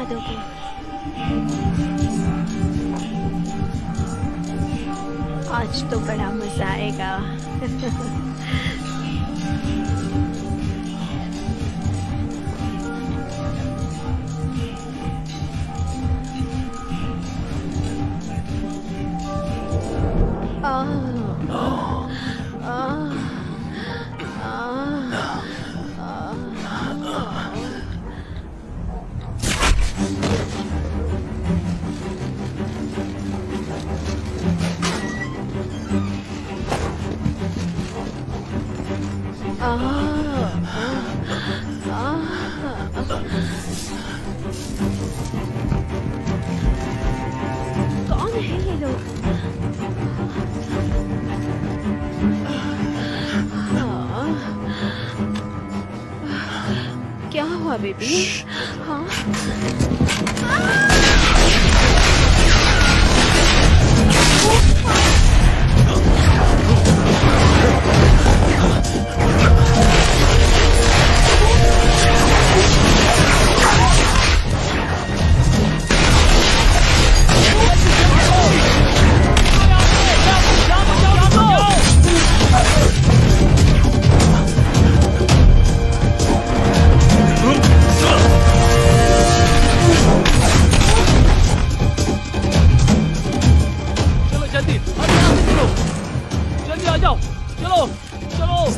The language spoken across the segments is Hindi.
दोगे? आज तो बड़ा मजा आएगा। कौन है ये लोग? क्या हुआ बेबी? हाँ?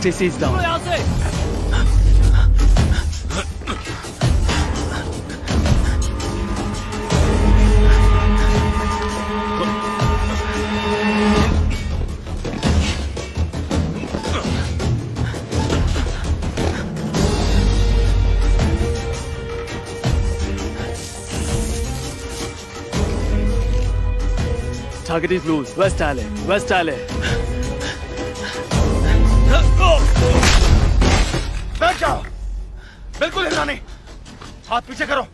Stacy is down. Target is loose. West Alley. West Alley. बैठ जाओ, बिल्कुल हिलना नहीं, हाथ पीछे करो।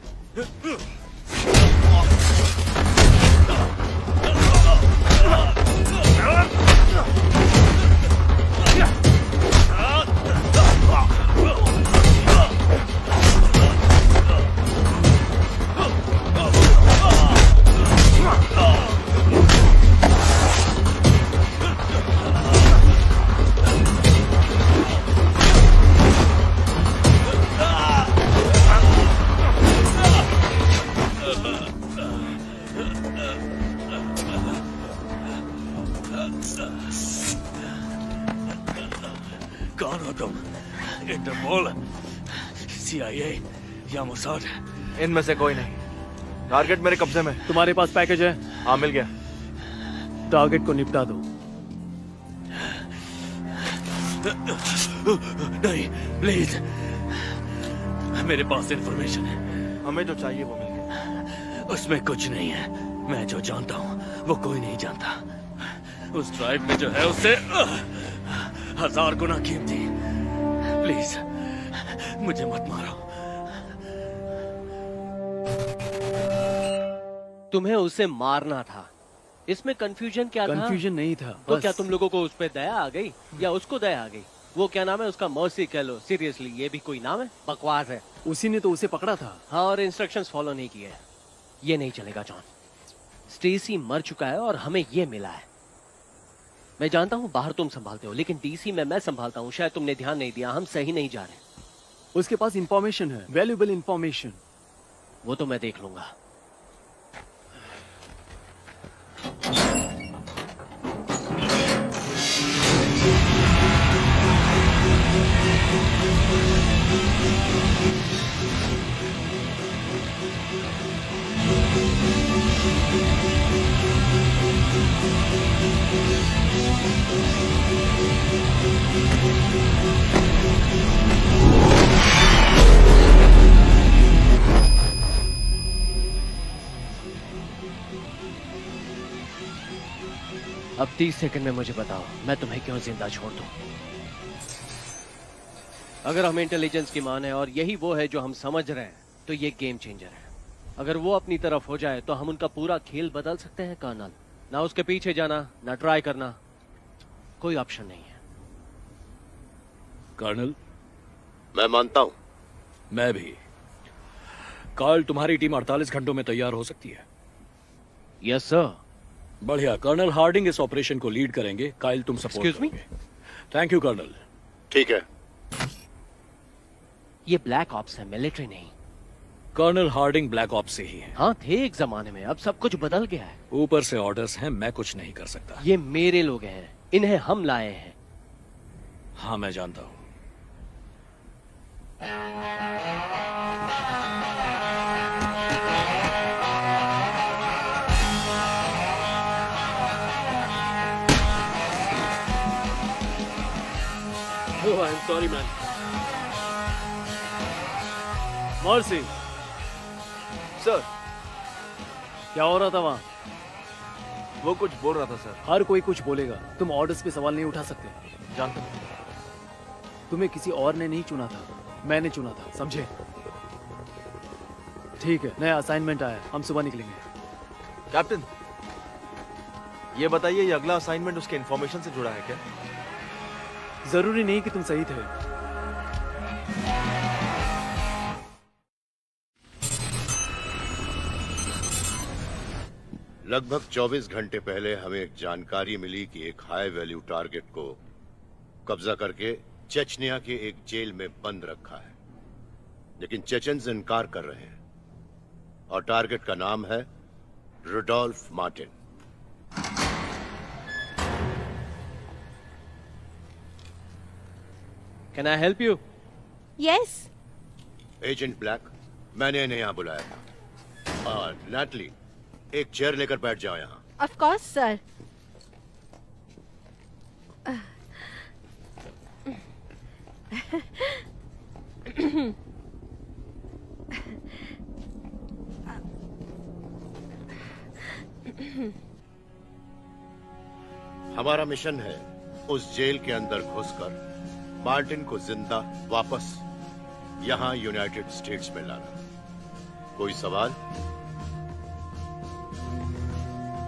कौन हो तुम? इंटरपोल, CIA या मोसाद? इनमें से कोई नहीं। टारगेट मेरे कब्जे में। तुम्हारे पास पैकेज है? हाँ, मिल गया। टारगेट को निपटा दो। नहीं, प्लीज, मेरे पास इंफॉर्मेशन है। हमें जो चाहिए वो मिल गया। उसमें कुछ नहीं है। मैं जो जानता हूँ वो कोई नहीं जानता। उस ड्राइव में जो है उससे 1000 गुना कीमती। प्लीज मुझे मत मारो। तुम्हें उसे मारना था। इसमें कंफ्यूजन क्या था? कंफ्यूजन नहीं था। तो बस क्या तुम लोगों को उस पे दया आ गई या उसको दया आ गई? वो क्या नाम है उसका? मर्सी कह लो। सीरियसली ये भी कोई नाम है? बकवास है। उसी ने तो उसे पकड़ा था। हाँ, और इंस्ट्रक्शंस फॉलो नहीं किए। ये नहीं चलेगा जॉन। स्टेसी मर चुका है और हमें ये मिला है। मैं जानता हूँ बाहर तुम संभालते हो, लेकिन डीसी में मैं संभालता हूँ। शायद तुमने ध्यान नहीं दिया। हम सही नहीं जा रहे। उसके पास इंफॉर्मेशन है, वैल्यूएबल इंफॉर्मेशन। वो तो मैं देख लूंगा। अब 30 सेकंड में मुझे बताओ, मैं तुम्हें क्यों जिंदा छोड़ दूं? अगर हम इंटेलिजेंस की मान है और यही वो है जो हम समझ रहे हैं, तो ये गेम चेंजर है। अगर वो अपनी तरफ हो जाए तो हम उनका पूरा खेल बदल सकते हैं कर्नल। ना उसके पीछे जाना, ना ट्राई करना, कोई ऑप्शन नहीं है। कर्नल, मैं मानता हूं। मैं भी। कार्ल, तुम्हारी टीम 48 घंटों में तैयार हो सकती है। Yes sir. बढ़िया। कर्नल हार्डिंग इस ऑपरेशन को लीड करेंगे। काइल, तुम सपोर्ट Excuse me? करोगे। Thank you colonel. ठीक है। ये ब्लैक ऑप्स है, मिलिट्री नहीं। कर्नल हार्डिंग ब्लैक ऑप्स से ही है। हाँ थे एक जमाने में, अब सब कुछ बदल गया है। ऊपर से ऑर्डर्स हैं, मैं कुछ नहीं कर सकता। ये मेरे लोग हैं, इन्हें हम लाए हैं। हाँ, मैं जानता हूँ। Oh, I'm sorry, man. Mercy, sir, क्या हो रहा था वहाँ? वो कुछ बोल रहा था सर। हर कोई कुछ बोलेगा, तुम ऑर्डर्स पे सवाल नहीं उठा सकते। जानता हूँ। तुम्हें किसी और ने नहीं चुना था, मैंने चुना था, समझे? ठीक है, नया असाइनमेंट आया, हम सुबह निकलेंगे। कैप्टन, ये बताइए, ये अगला असाइनमेंट उसके इंफॉर्मेशन से जुड़ा है क्या? जरूरी नहीं कि तुम सही थे। लगभग 24 घंटे पहले हमें एक जानकारी मिली कि एक हाई वैल्यू टारगेट को कब्जा करके चेचनिया के एक जेल में बंद रखा है, लेकिन चेचन्स इनकार कर रहे हैं और टारगेट का नाम है Rudolph Martin. Can I help you? Yes. Agent Black, मैंने इन्हें यहाँ बुलाया था। और नैटली, एक चेयर लेकर बैठ जाओ यहाँ। Of course sir. हमारा मिशन है उस जेल के अंदर घुसकर मार्टिन को जिंदा वापस यहाँ यूनाइटेड स्टेट्स में लाना। कोई सवाल?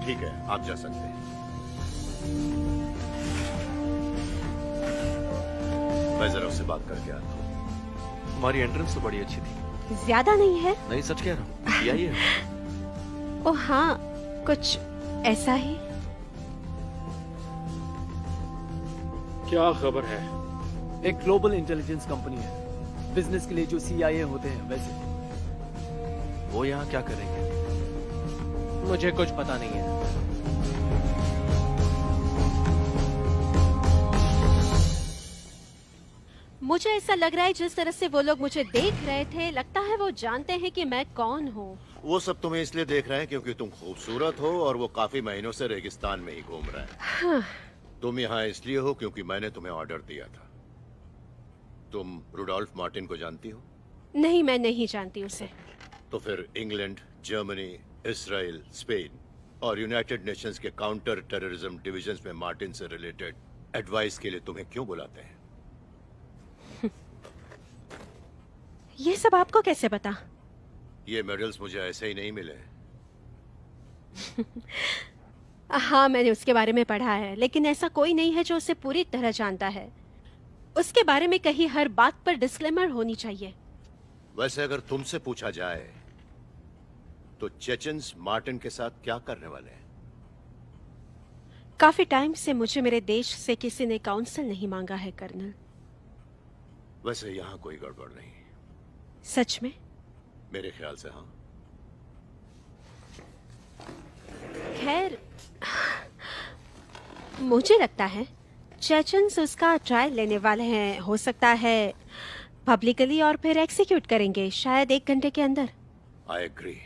ठीक है, आप जा सकते हैं। मैं जरा उससे बात करके आता हूँ। हमारी एंट्रेंस तो बड़ी अच्छी थी। ज्यादा नहीं है? नहीं, सच कह रहा हूँ। यही है। ओ हाँ, कुछ ऐसा ही। क्या खबर है? एक ग्लोबल इंटेलिजेंस कंपनी है, बिजनेस के लिए जो CIA होते हैं वैसे। वो यहाँ क्या करेंगे? मुझे कुछ पता नहीं है। मुझे ऐसा लग रहा है जिस तरह से वो लोग मुझे देख रहे थे, लगता है वो जानते हैं कि मैं कौन हूँ। वो सब तुम्हें इसलिए देख रहे हैं क्योंकि तुम खूबसूरत हो और वो काफी महीनों से रेगिस्तान में ही घूम रहा है। हाँ। तुम यहाँ इसलिए हो क्योंकि मैंने तुम्हें ऑर्डर दिया था। तुम रुडोल्फ मार्टिन को जानती हो? नहीं, मैं नहीं जानती उसे। तो फिर इंग्लैंड, जर्मनी, इसराइल, स्पेन और यूनाइटेड नेशंस के काउंटर टेररिज्म डिविजन्स में मार्टिन से रिलेटेड एडवाइस के लिए तुम्हें क्यों बुलाते हैं? ये सब आपको कैसे पता? ये मेडल्स मुझे ऐसे ही नहीं मिले। हाँ, मैंने उसके बारे में पढ़ा है, लेकिन ऐसा कोई नहीं है जो उसे पूरी तरह जानता है। उसके बारे में कहीं हर बात पर डिस्क्लेमर होनी चाहिए। वैसे अगर तुमसे पूछा जाए तो चेचन्स मार्टिन के साथ क्या करने वाले हैं? काफी टाइम से मुझे मेरे देश से किसी ने काउंसिल नहीं मांगा है कर्नल। वैसे यहाँ कोई गड़बड़ नहीं। सच में? मेरे ख्याल से हाँ। खैर, मुझे लगता है चेचन्स उसका ट्रायल लेने वाले हैं। हो सकता है पब्लिकली और फिर एक्सिक्यूट करेंगे, शायद 1 घंटे के अंदर। I agree.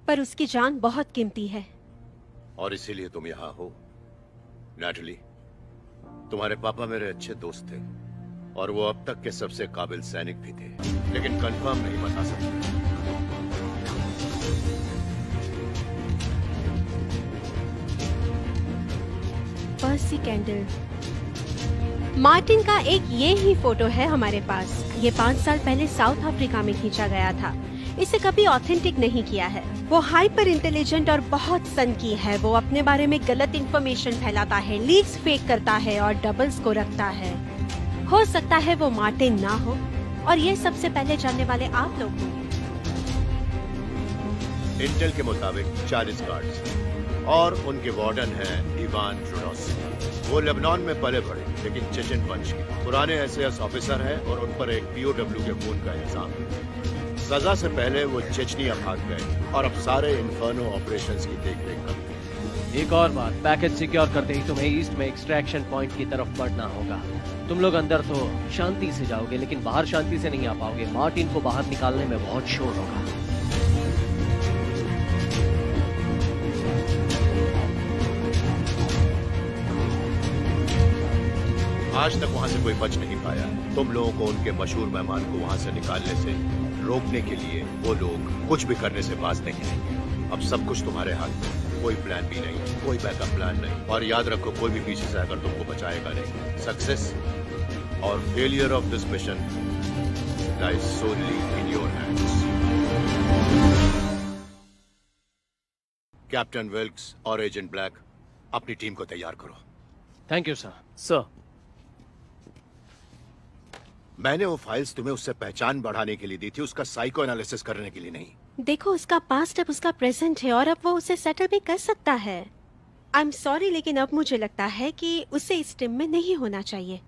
पर उसकी जान बहुत कीमती है। और इसीलिए तुम यहाँ हो। नैटली, तुम्हारे पापा मेरे अच्छे दोस्त थे और वो अब तक के सबसे काबिल सैनिक भी थे, लेकिन कंफर्म नहीं बता सकते। पर्सी कैंडल। मार्टिन का एक ये ही फोटो है हमारे पास। ये 5 साल पहले साउथ अफ्रीका में खींचा गया था। इसे कभी ऑथेंटिक नहीं किया है। वो हाइपर इंटेलिजेंट और बहुत सनकी है। वो अपने बारे में गलत इंफॉर्मेशन फैलाता है, लीक्स फेक करता है और डबल्स को रखता है। हो सकता है वो मार्टिन ना हो और ये सबसे पहले जानने वाले आप लोग होंगे। इंटेल के मुताबिक 40 गार्ड्स और उनके वार्डन हैं इवान ट्रोडोस्की। वो लेबनान में पले बढ़े लेकिन चेचन वंश के पुराने एसएस ऑफिसर हैं और उन पर एक पीओडब्ल्यू के खून का इल्जाम है। सजा से पहले वो चेचनिया भाग गए और अब सारे इन्फर्नो ऑपरेशंस की देखरेख करते हैं। एक और बात, पैकेज सिक्योर करते ही तुम्हें ईस्ट में एक्सट्रैक्शन पॉइंट की तरफ बढ़ना होगा। तुम लोग अंदर तो शांति से जाओगे लेकिन बाहर शांति से नहीं आ पाओगे। मार्टिन को बाहर निकालने में बहुत शोर होगा। आज तक वहां से कोई बच नहीं पाया। तुम लोगों को उनके मशहूर मेहमान को वहां से निकालने से रोकने के लिए वो लोग कुछ भी करने से बाज नहीं आएंगे। अब सब कुछ तुम्हारे हाथ में। कोई प्लान भी नहीं, कोई बैकअप प्लान नहीं, और याद रखो कोई भी पीछे से आकर तुमको बचाएगा नहीं। सक्सेस और failure of this mission lies solely in your hands. Captain Wilkes और एजेंट ब्लैक, अपनी टीम को तैयार करो। Thank you sir. सर, मैंने वो फाइल्स तुम्हें उससे पहचान बढ़ाने के लिए दी थी, उसका साइको एनालिसिस करने के लिए नहीं। देखो, उसका पास्ट अब उसका प्रेजेंट है और अब वो उसे सेटल भी कर सकता है। आई एम सॉरी, लेकिन अब मुझे लगता है कि उसे इस टीम में नहीं होना चाहिए।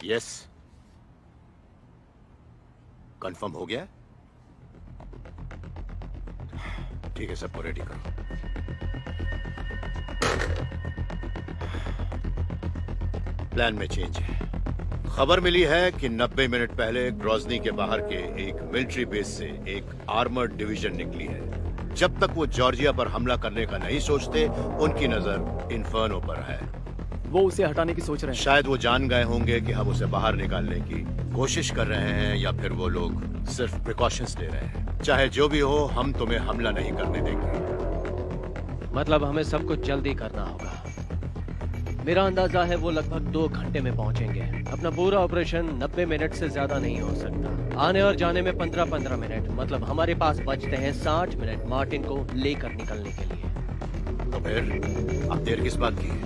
यस, कंफर्म हो गया? ठीक है, सबको रेडी करो। प्लान में चेंज है। खबर मिली है कि 90 मिनट पहले ग्रोजनी के बाहर के एक मिलिट्री बेस से एक आर्मर्ड डिवीजन निकली है। जब तक वो जॉर्जिया पर हमला करने का नहीं सोचते, उनकी नजर इन्फर्नो पर है। वो उसे हटाने की सोच रहे हैं। शायद वो जान गए होंगे कि हम उसे बाहर निकालने की कोशिश कर रहे हैं, या फिर वो लोग सिर्फ प्रिकॉशंस ले रहे हैं। चाहे जो भी हो, हम तुम्हें हमला नहीं करने देंगे। मतलब हमें सब कुछ जल्दी करना होगा। मेरा अंदाजा है वो लगभग 2 घंटे में पहुंचेंगे। अपना पूरा ऑपरेशन 90 मिनट से ज्यादा नहीं हो सकता। आने और जाने में 15-15 मिनट, मतलब हमारे पास बचते हैं 60 मिनट मार्टिन को लेकर निकलने के लिए। तो फिर अब देर किस बात की है?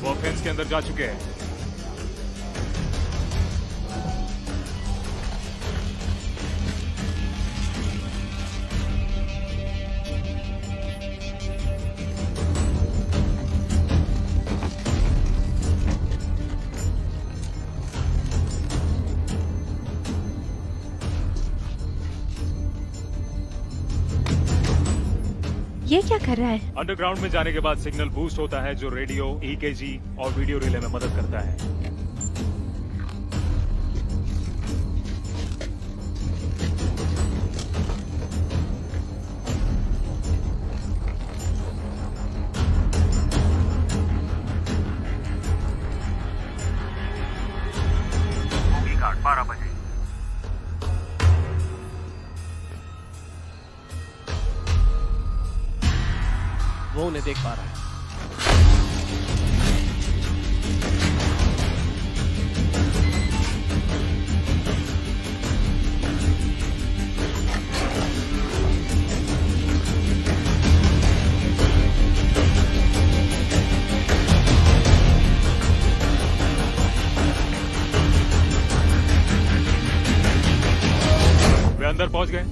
वो फेंस के अंदर जा चुके हैं। ये क्या कर रहा है? अंडरग्राउंड में जाने के बाद सिग्नल बूस्ट होता है जो रेडियो, EKG और वीडियो रिले में मदद करता है। वो उन्हें देख पा रहा है। अंदर पहुंच गए?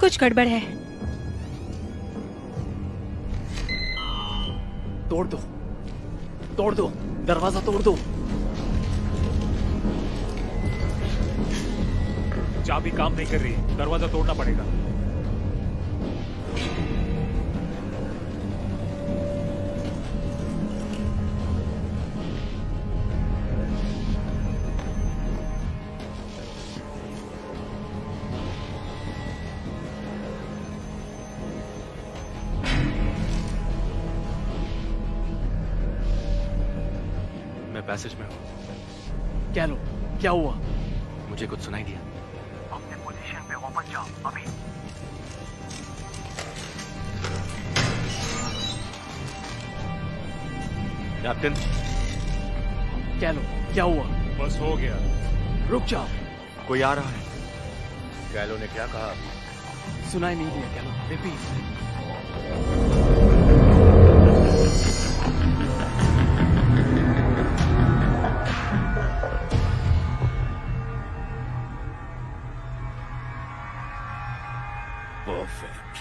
कुछ गड़बड़ है। तोड़ दो, तोड़ दो, दरवाजा तोड़ दो। चाबी काम नहीं कर रही, दरवाजा तोड़ना पड़ेगा। मैं पैसेज में हूं। क्या लो, क्या हुआ? मुझे कुछ सुनाई दिया। अपने पोजीशन पे वापस जाओ अभी। कैप्टन, क्या लो, क्या हुआ? बस हो गया। रुक जाओ। कोई आ रहा है। कैलो ने क्या कहा? सुनाई नहीं दिया। क्या लो, रिपीट। परफेक्ट।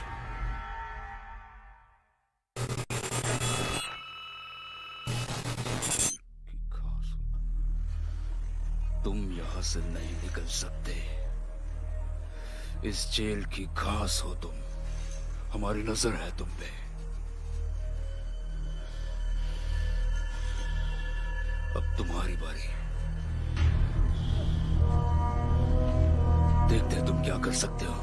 तुम यहां से नहीं निकल सकते। इस जेल की घास हो तुम। हमारी नजर है तुम पे। अब तुम्हारी बारी। देखते हैं तुम क्या कर सकते हो।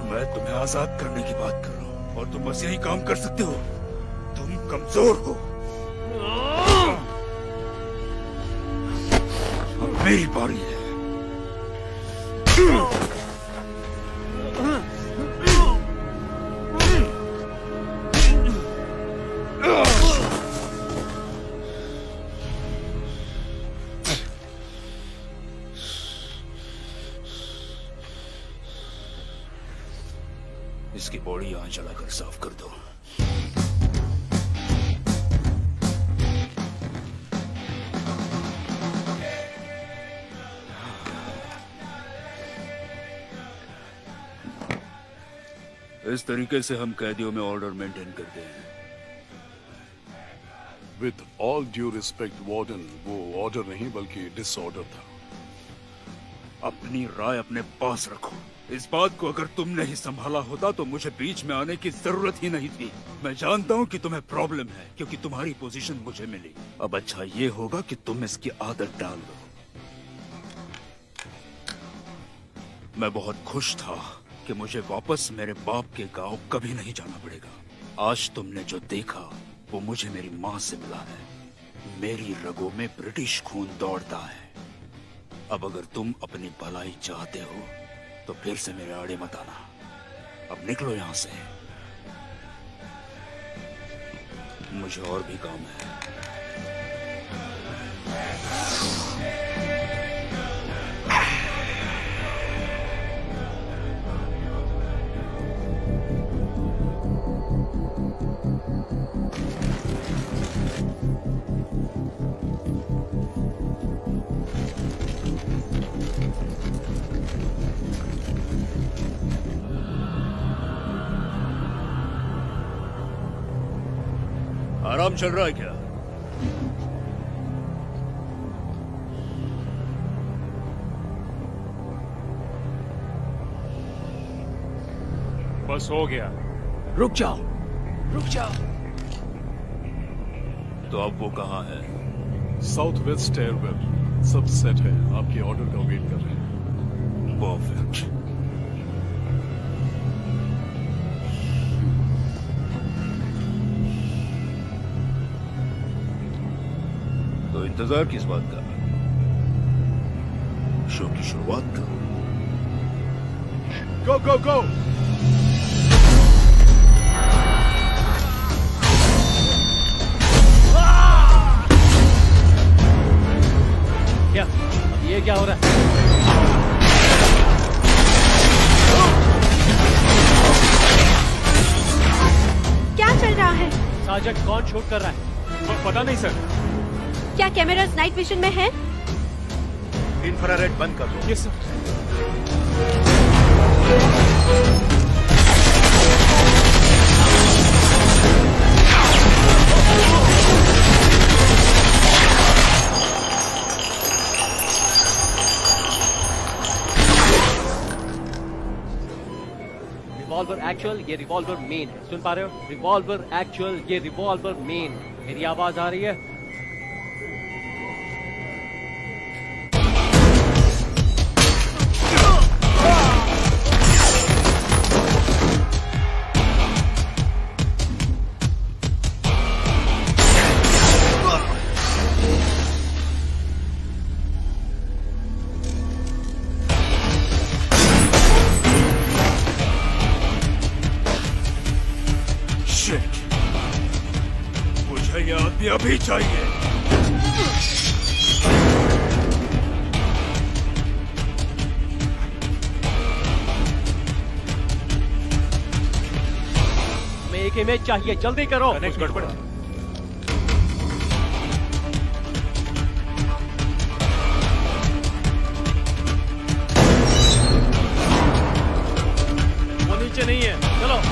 मैं तुम्हें आजाद करने की बात कर रहा हूं और तुम बस यही काम कर सकते हो। तुम कमजोर हो। अब मेरी बारी है। इसकी बॉडी यहां जलाकर साफ कर दो। इस तरीके से हम कैदियों में ऑर्डर मेंटेन करते हैं। With all due respect warden, वो ऑर्डर नहीं बल्कि डिसऑर्डर था। अपनी राय अपने पास रखो। इस बात को अगर तुमने ही संभाला होता तो मुझे बीच में आने की जरूरत ही नहीं थी। मैं जानता हूँ कि तुम्हें प्रॉब्लम है क्योंकि तुम्हारी पोजीशन मुझे मिली। अब अच्छा ये होगा कि तुम इसकी आदत डाल दो। मैं बहुत खुश था कि मुझे वापस मेरे बाप के गांव कभी नहीं जाना पड़ेगा। आज तुमने जो देखा वो मुझे मेरी माँ से मिला है। मेरी रगों में ब्रिटिश खून दौड़ता है। अब अगर तुम अपनी भलाई चाहते हो तो फिर से मेरे आड़े मत आना। अब निकलो यहाँ से, मुझे और भी काम है। आराम चल रहा है क्या? बस हो गया। रुक जाओ, रुक जाओ। तो अब वो कहाँ है? साउथ वेस्ट स्टेयरवेल, सब सेट है। आपके ऑर्डर का वेट कर रहे हैं। परफेक्ट। तो इंतजार किस बात का? शो की शुरुआत करो। गो गो गो। क्या ये क्या हो रहा है? क्या चल रहा है? साजन कौन शूट कर रहा है? पता नहीं सर। क्या कैमरास नाइट विजन में है? इंफ्रारेड बंद कर दो। Yes sir. रिवॉल्वर एक्चुअल, ये रिवॉल्वर मेन है। सुन पा रहे हो? रिवॉल्वर एक्चुअल, ये रिवॉल्वर मेन। मेरी आवाज आ रही है? मुझे ये आदमी अभी चाहिए। हमें एक इमेज चाहिए, जल्दी करो। कनेक्ट गड़बड़। वो नीचे नहीं है, चलो।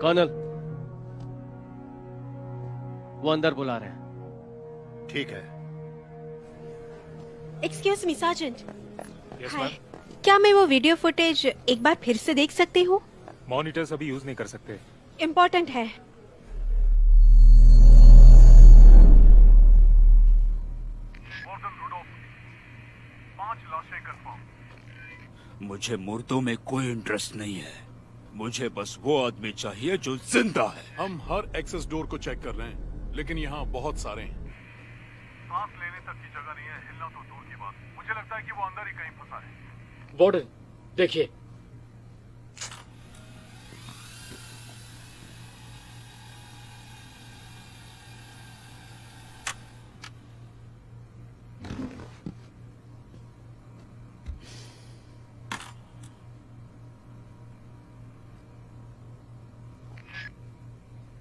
कर्नल, वो अंदर बुला रहे हैं। ठीक है। Excuse me sergeant. Yes hi, ma'am. क्या मैं वो वीडियो फुटेज एक बार फिर से देख सकती हूँ? मॉनिटर्स अभी यूज नहीं कर सकते। इम्पोर्टेंट है। मुझे मुर्दों में कोई इंटरेस्ट नहीं है। मुझे बस वो आदमी चाहिए जो जिंदा है। हम हर एक्सेस डोर को चेक कर रहे हैं, लेकिन यहाँ बहुत सारे हैं। सांस लेने तक की जगह नहीं है, हिलना तो दूर की बात। मुझे लगता है कि वो अंदर ही कहीं फंसा है। वार्डन, देखिए।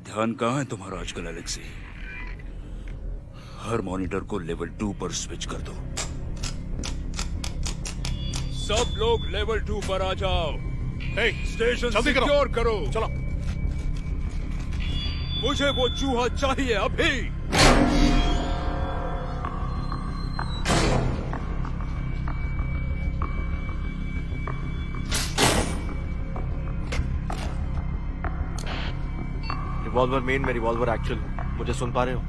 ध्यान कहाँ है तुम्हारा आजकल एलेक्सी? हर मॉनिटर को लेवल 2 पर स्विच कर दो। सब लोग लेवल 2 पर आ जाओ। स्टेशन जल्दी करो। सिक्योर करो। चलो। मुझे वो चूहा चाहिए अभी। रिवॉल्वर मेन में रिवॉल्वर एक्चुअल। मुझे सुन पा रहे हो?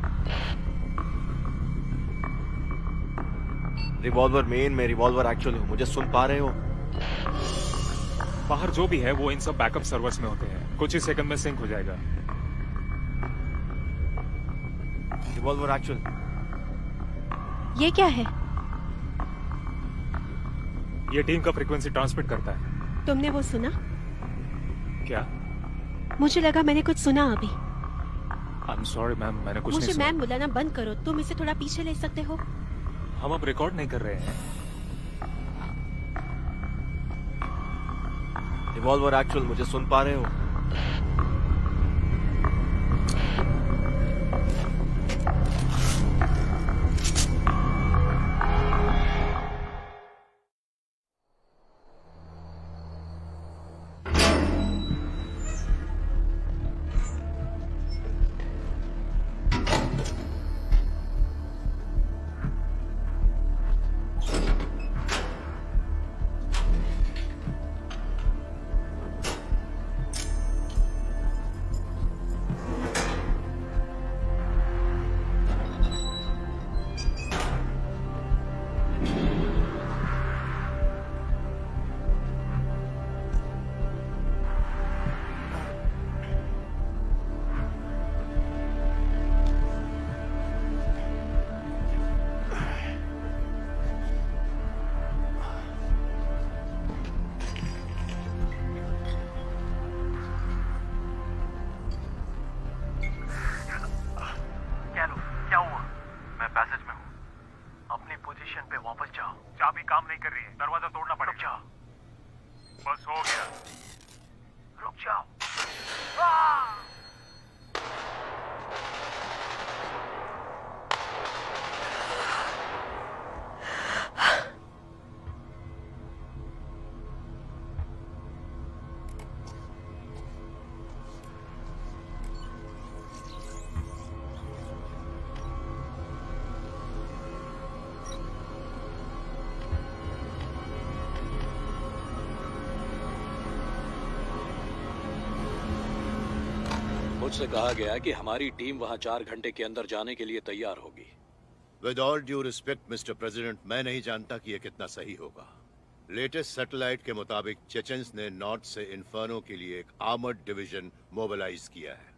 रिवॉल्वर मेन में रिवॉल्वर एक्चुअल हो। मुझे सुन पा रहे हो? बाहर जो भी है वो इन सब बैकअप सर्वर्स में होते हैं, कुछ ही सेकंड में सिंक हो जाएगा। Revolver actual. ये क्या है? ये टीम का फ्रीक्वेंसी ट्रांसमिट करता है। तुमने वो सुना? क्या? मुझे लगा मैंने कुछ सुना अभी। आई एम सॉरी मैम, मैंने कुछ मुझे नहीं सुना। मैम बुलाना बंद करो। तुम इसे थोड़ा पीछे ले सकते हो? हम अब रिकॉर्ड नहीं कर रहे हैं। Revolver actual. मुझे सुन पा रहे हो? क्या हुआ? मैं पैसेज में हूँ। अपनी पोजीशन पे वापस जाओ। चाबी काम नहीं कर रही है, दरवाजा तोड़ना पड़ेगा। रुक जाओ। बस हो गया। रुक जाओ। मुझसे कहा गया कि हमारी टीम वहां 4 घंटे के अंदर जाने के लिए तैयार होगी। With all due respect mister president, मैं नहीं जानता कि यह कितना सही होगा। लेटेस्ट सैटेलाइट के मुताबिक चेचन्स ने नॉर्थ से इन्फर्नो के लिए एक आर्मर्ड डिवीजन मोबिलाइज किया है,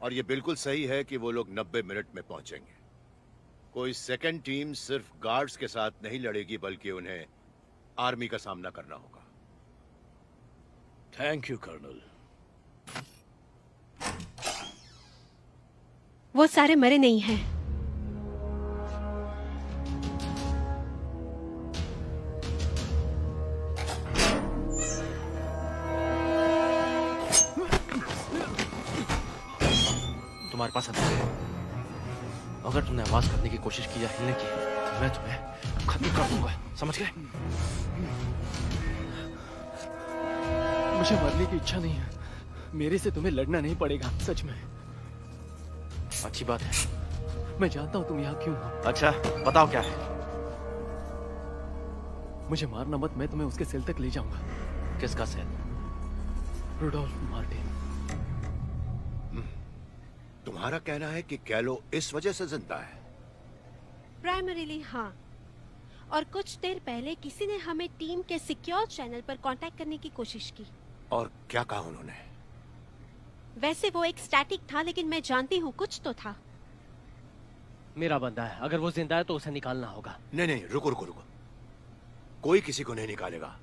और यह बिल्कुल सही है कि वो लोग 90 मिनट में पहुंचेंगे। कोई सेकंड टीम सिर्फ गार्ड्स के साथ नहीं लड़ेगी, बल्कि उन्हें आर्मी का सामना करना होगा। Thank you colonel. वो सारे मरे नहीं हैं। तुम्हारे पास हथियार है। अगर तुमने आवाज करने की कोशिश की या हिलने की, तो मैं तुम्हें खत्म कर दूंगा। समझ गए? मुझे मरने की इच्छा नहीं है। मेरे से तुम्हें लड़ना नहीं पड़ेगा, सच में। अच्छी बात है। मैं जानता हूँ तुम यहाँ क्यों हो। अच्छा बताओ क्या है। मुझे मारना मत, मैं तुम्हें उसके सेल तक ले जाऊंगा। किसका सेल? Rudolf Martin. तुम्हारा कहना है कि कैलो इस वजह से जिंदा है? प्राइमरीली हाँ, और कुछ देर पहले किसी ने हमें टीम के सिक्योर चैनल पर कांटेक्ट करने की कोशिश की। और क्या कहा उन्होंने? वैसे वो एक स्टैटिक था, लेकिन मैं जानती हूँ कुछ तो था। मेरा बंदा है, अगर वो जिंदा है तो उसे निकालना होगा। नहीं नहीं, रुको रुको रुको, कोई किसी को नहीं निकालेगा,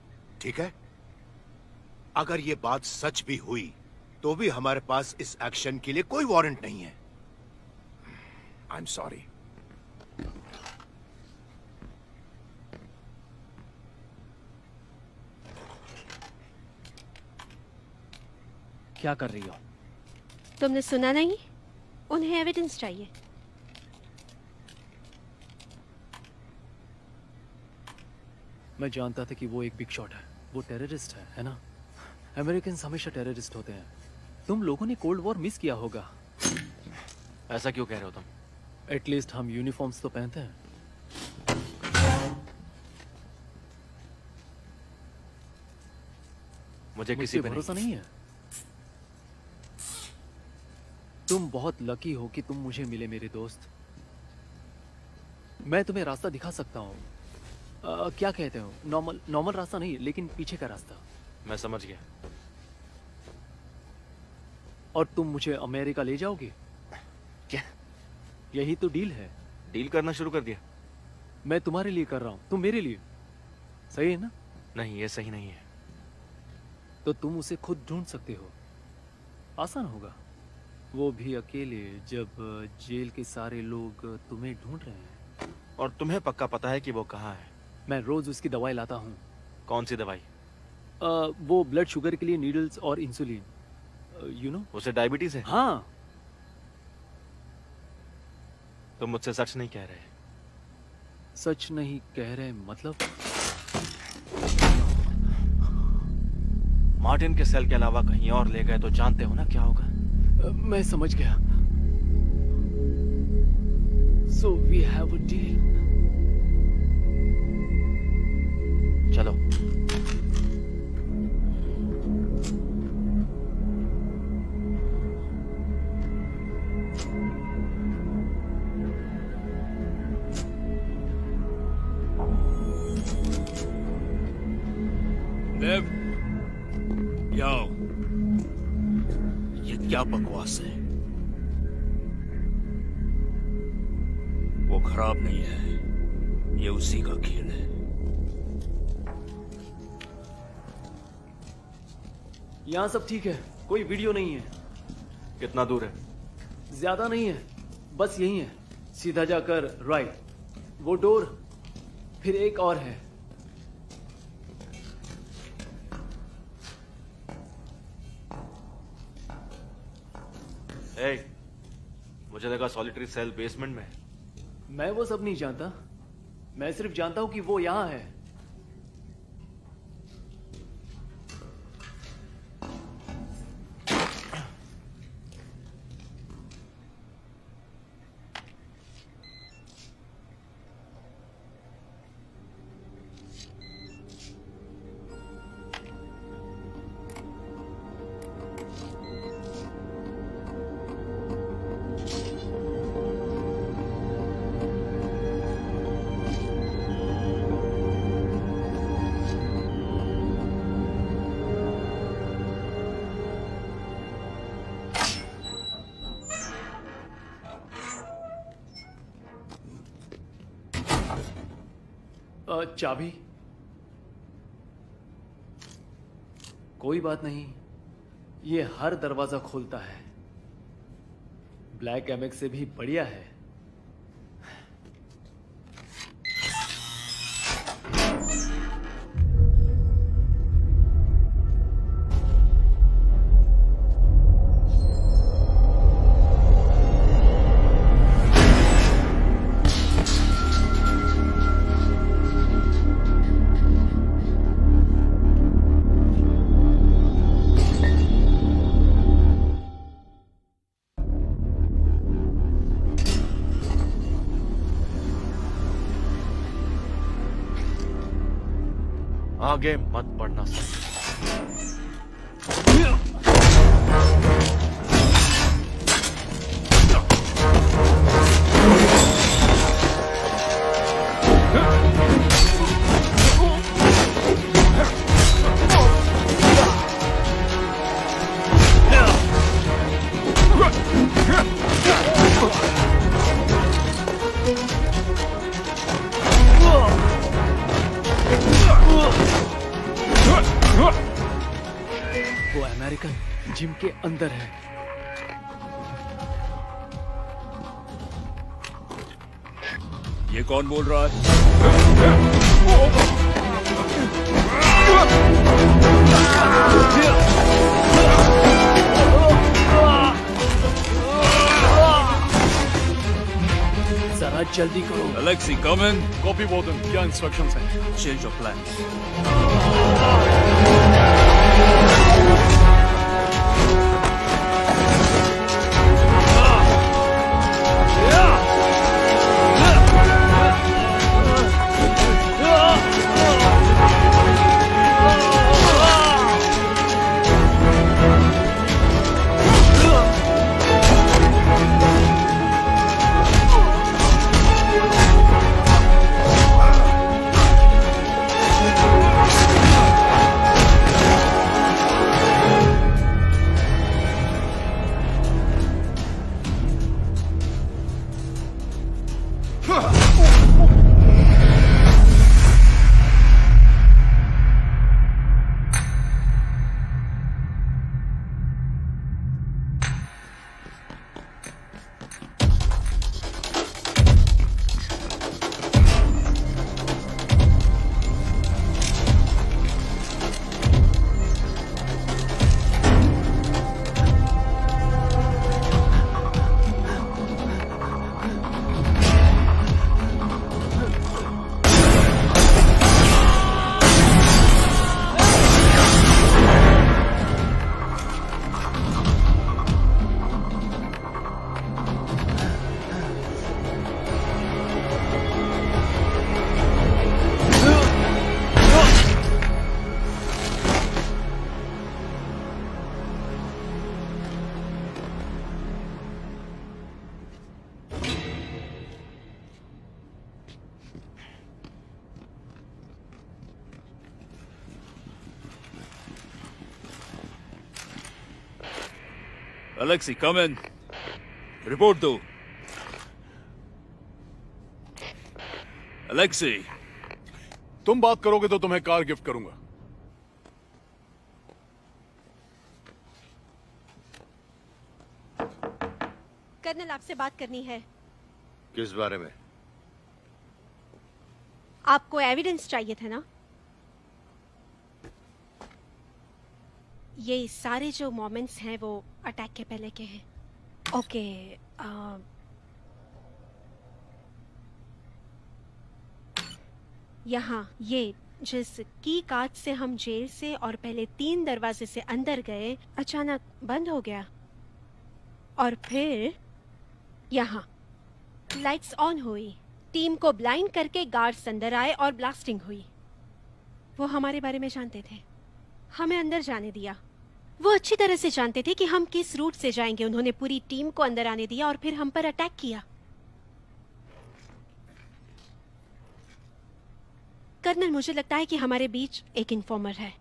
ठीक है? अगर ये बात सच भी हुई तो भी हमारे पास इस एक्शन के लिए कोई वारंट नहीं है। आई एम सॉरी। क्या कर रही हो? तुमने सुना नहीं? उन्हें एविडेंस चाहिए। मैं जानता था कि वो एक बिग शॉट है, वो टेररिस्ट है ना? अमेरिकन हमेशा टेररिस्ट होते हैं। तुम लोगों ने कोल्ड वॉर मिस किया होगा। ऐसा क्यों कह रहे हो तुम? एटलीस्ट हम यूनिफॉर्म्स तो पहनते हैं। मुझे किसी पे भरोसा नहीं है। तुम बहुत लकी हो कि तुम मुझे मिले मेरे दोस्त। मैं तुम्हें रास्ता दिखा सकता हूँ। क्या कहते हो? नॉर्मल रास्ता नहीं, लेकिन पीछे का रास्ता। मैं समझ गया। और तुम मुझे अमेरिका ले जाओगे? क्या? यही तो डील है। डील करना शुरू कर दिया? मैं तुम्हारे लिए कर रहा हूँ, तुम मेरे लिए। सही है ना? नहीं, ये सही नहीं है। तो तुम उसे खुद ढूंढ सकते हो। आसान होगा, वो भी अकेले, जब जेल के सारे लोग तुम्हें ढूंढ रहे हैं। और तुम्हें पक्का पता है कि वो कहाँ है? मैं रोज उसकी दवाई लाता हूँ। कौन सी दवाई? वो ब्लड शुगर के लिए नीडल्स और इंसुलिन। You know? उसे डायबिटीज है? हाँ। तुम मुझसे सच नहीं कह रहे? सच नहीं कह रहे मतलब? मार्टिन के सेल के अलावा कहीं और ले गए तो जानते हो ना क्या होगा? मैं समझ गया। So we have a deal. चलो। देव, याओ, ये क्या बकवास है? वो खराब नहीं है, ये उसी का खेल है। यहाँ सब ठीक है, कोई वीडियो नहीं है। कितना दूर है? ज्यादा नहीं है, बस यही है। सीधा जाकर राइट, वो डोर, फिर एक और है। मुझे लगा सॉलिटरी सेल बेसमेंट में है। मैं वो सब नहीं जानता, मैं सिर्फ जानता हूं कि वो यहां है। चाबी? कोई बात नहीं, ये हर दरवाजा खोलता है। ब्लैक एमएक्स से भी बढ़िया है। आगे मत बढ़ना सर। वो अमेरिकन जिम के अंदर है। ये कौन बोल रहा है? जरा जल्दी करो। Alexei, come in. Copy warden, क्या इंस्ट्रक्शंस हैं? Change your plans. Alexei, come in. Report दो. Alexei. तुम बात करोगे तो तुम्हें कार गिफ्ट करूंगा। कर्नल, आपसे बात करनी है। किस बारे में? आपको एविडेंस चाहिए था ना? ये सारे जो मोमेंट्स हैं वो अटैक के पहले के हैं। ओके, यहाँ ये जिस की कार्ड से हम जेल से और पहले 3 दरवाजे से अंदर गए, अचानक बंद हो गया और फिर यहाँ लाइट्स ऑन हुई, टीम को ब्लाइंड करके गार्ड्स अंदर आए और ब्लास्टिंग हुई। वो हमारे बारे में जानते थे, हमें अंदर जाने दिया। वो अच्छी तरह से जानते थे कि हम किस रूट से जाएंगे। उन्होंने पूरी टीम को अंदर आने दिया और फिर हम पर अटैक किया। कर्नल, मुझे लगता है कि हमारे बीच एक इन्फॉर्मर है।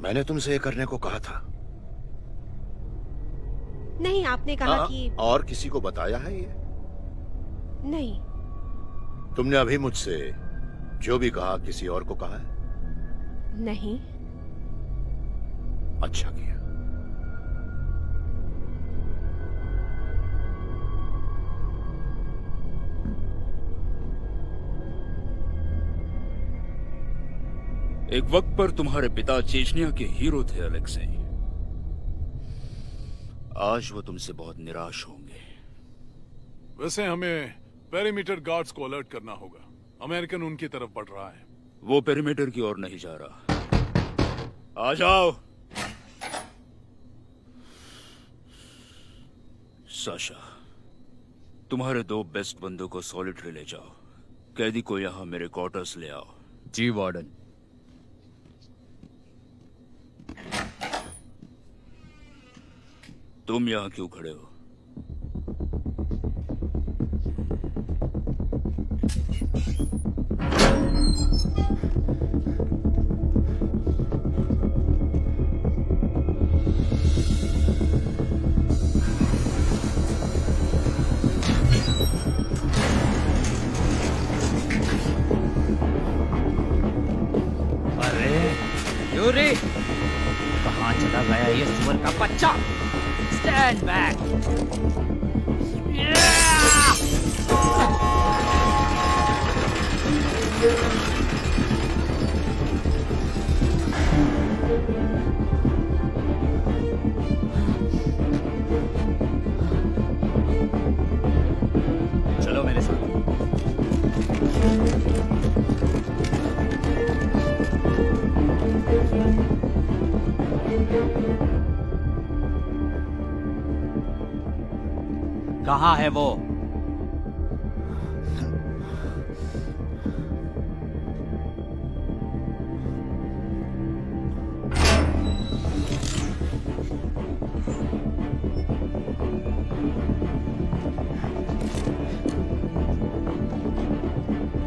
मैंने तुमसे ये करने को कहा था। नहीं, आपने कहा कि और किसी को बताया है ये? नहीं। तुमने अभी मुझसे जो भी कहा किसी और को कहा है? नहीं। अच्छा किया। एक वक्त पर तुम्हारे पिता चेचनिया के हीरो थे अलेक्सेई। आज वो तुमसे बहुत निराश होंगे। वैसे हमें पेरीमीटर गार्ड्स को अलर्ट करना होगा। अमेरिकन उनकी तरफ बढ़ रहा है। वो पेरीमीटर की ओर नहीं जा रहा। आ जाओ। साशा, तुम्हारे 2 बेस्ट बंदों को सॉलिटरी ले जाओ। कैदी को यहाँ मेरे क्वार्टर्स ले आओ। जी वार्डन। तुम यहाँ क्यों खड़े हो? यूरी, कहाँ चला गया ये सुअर का बच्चा? Stand back. चलो मेरे साथ। कहाँ है वो?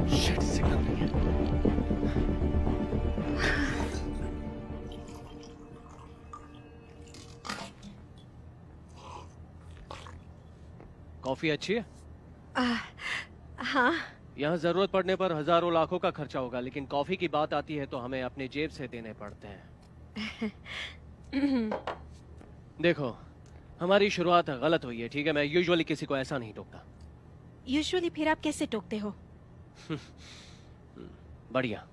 शिट, सिग्नल नहीं है। कॉफी अच्छी है? हाँ, यहाँ जरूरत पड़ने पर हजारों लाखों का खर्चा होगा, लेकिन कॉफी की बात आती है तो हमें अपने जेब से देने पड़ते हैं। देखो, हमारी शुरुआत गलत हुई है, ठीक है? मैं यूजुअली किसी को ऐसा नहीं टोकता। यूजुअली फिर आप कैसे टोकते हो? बढ़िया,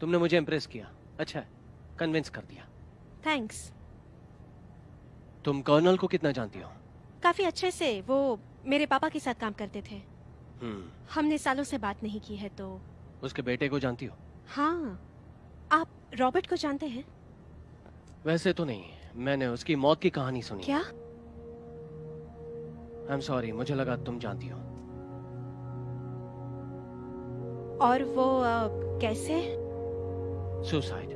तुमने मुझे इम्प्रेस किया। अच्छा है, कन्विंस कर दिया। थैंक्स। तुम कर्नल को कितना जानती हो? काफी अच्छे से। वो मेरे पापा के साथ काम करते थे। हमने सालों से बात नहीं की है तो। उसके बेटे को जानती हो? हाँ, आप रॉबर्ट को जानते हैं? वैसे तो नहीं, मैंने उसकी मौत की कहानी सुनी। क्या? आई एम सॉरी, मुझे लगा तुम जानती हो। और वो कैसे? सुसाइड।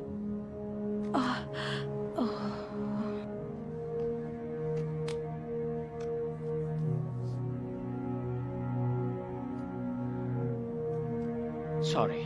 सॉरी।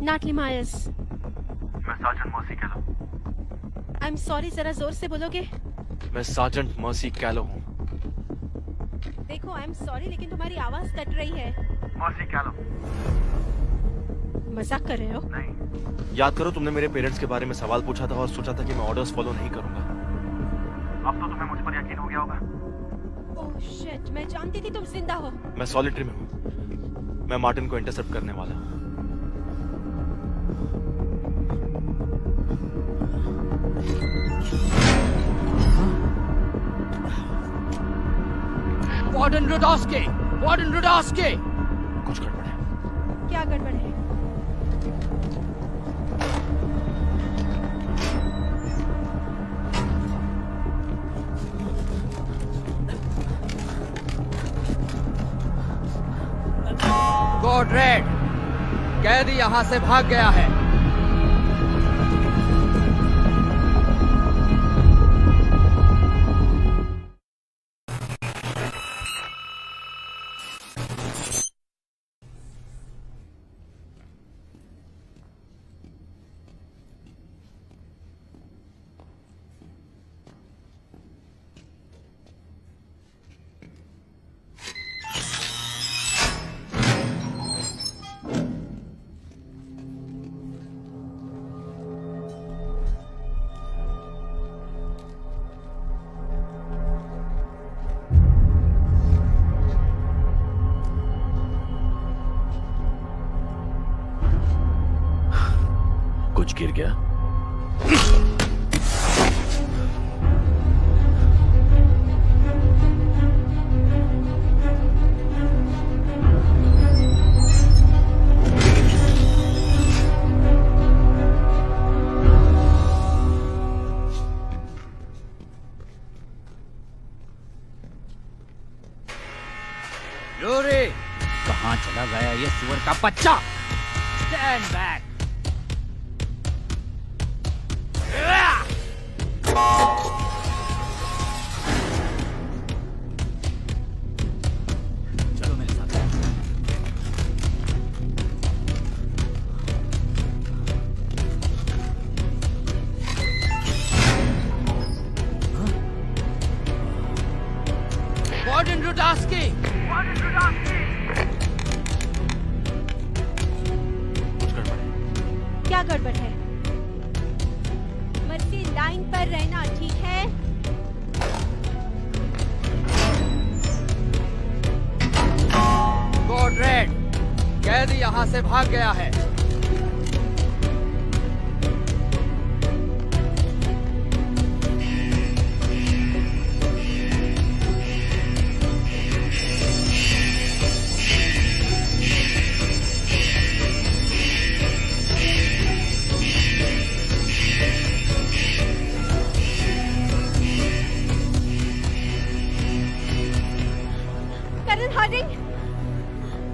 नाटली मायर्स। मैं सार्जेंट मर्सी कैलो। आई एम सॉरी, जरा जोर से बोलोगे? मैं सार्जेंट मर्सी कैलो हूँ। देखो, आई एम सॉरी लेकिन तुम्हारी आवाज कट रही है। मर्सी कैलो। मजाक कर रहे हो? नहीं। याद करो, तुमने मेरे पेरेंट्स के बारे में सवाल पूछा था और सोचा था कि मैं ऑर्डर्स फॉलो नहीं करूंगा। अब तो तुम्हें मुझ पर यकीन हो गया होगा। ओह शिट, मैं जानती थी तुम जिंदा हो। मैं सॉलिटरी में हूँ। मैं मार्टिन को इंटरसेप्ट करने वाला हूँ। वार्डन रुडोस्की! वार्डन रुडोस्की! कुछ गड़बड़ है। क्या गड़बड़ है? कोड रेड, कैदी यहाँ से भाग गया है। कुछ गिर गया? यूरी, कहाँ चला गया ये सुअर का बच्चा? Stand back. चलो मेरे साथ। Warden Rudaski! कुछ गड़बड़ है। क्या गड़बड़ है? मर्सी, लाइन पर रहना, ठीक है? कोड रेड, कैदी यहाँ से भाग गया है।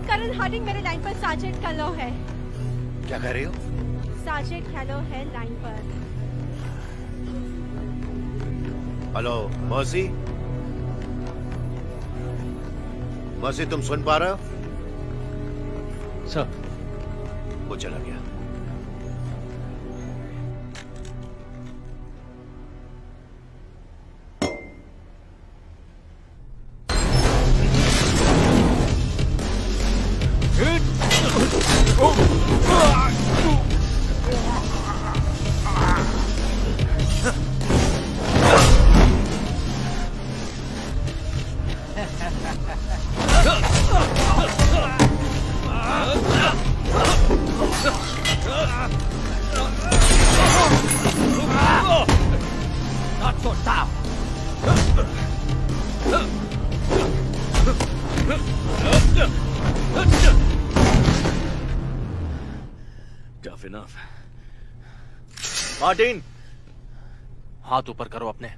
करण हार्डिंग मेरे लाइन पर सार्जेंट कैलो है। क्या कह रही हो? सार्जेंट कैलो है लाइन पर। Hello mercy? मर्सी, तुम सुन पा रहे हो? सर, वो चला गया। Not so tough. Tough enough. Martin, हाथ ऊपर करो अपने।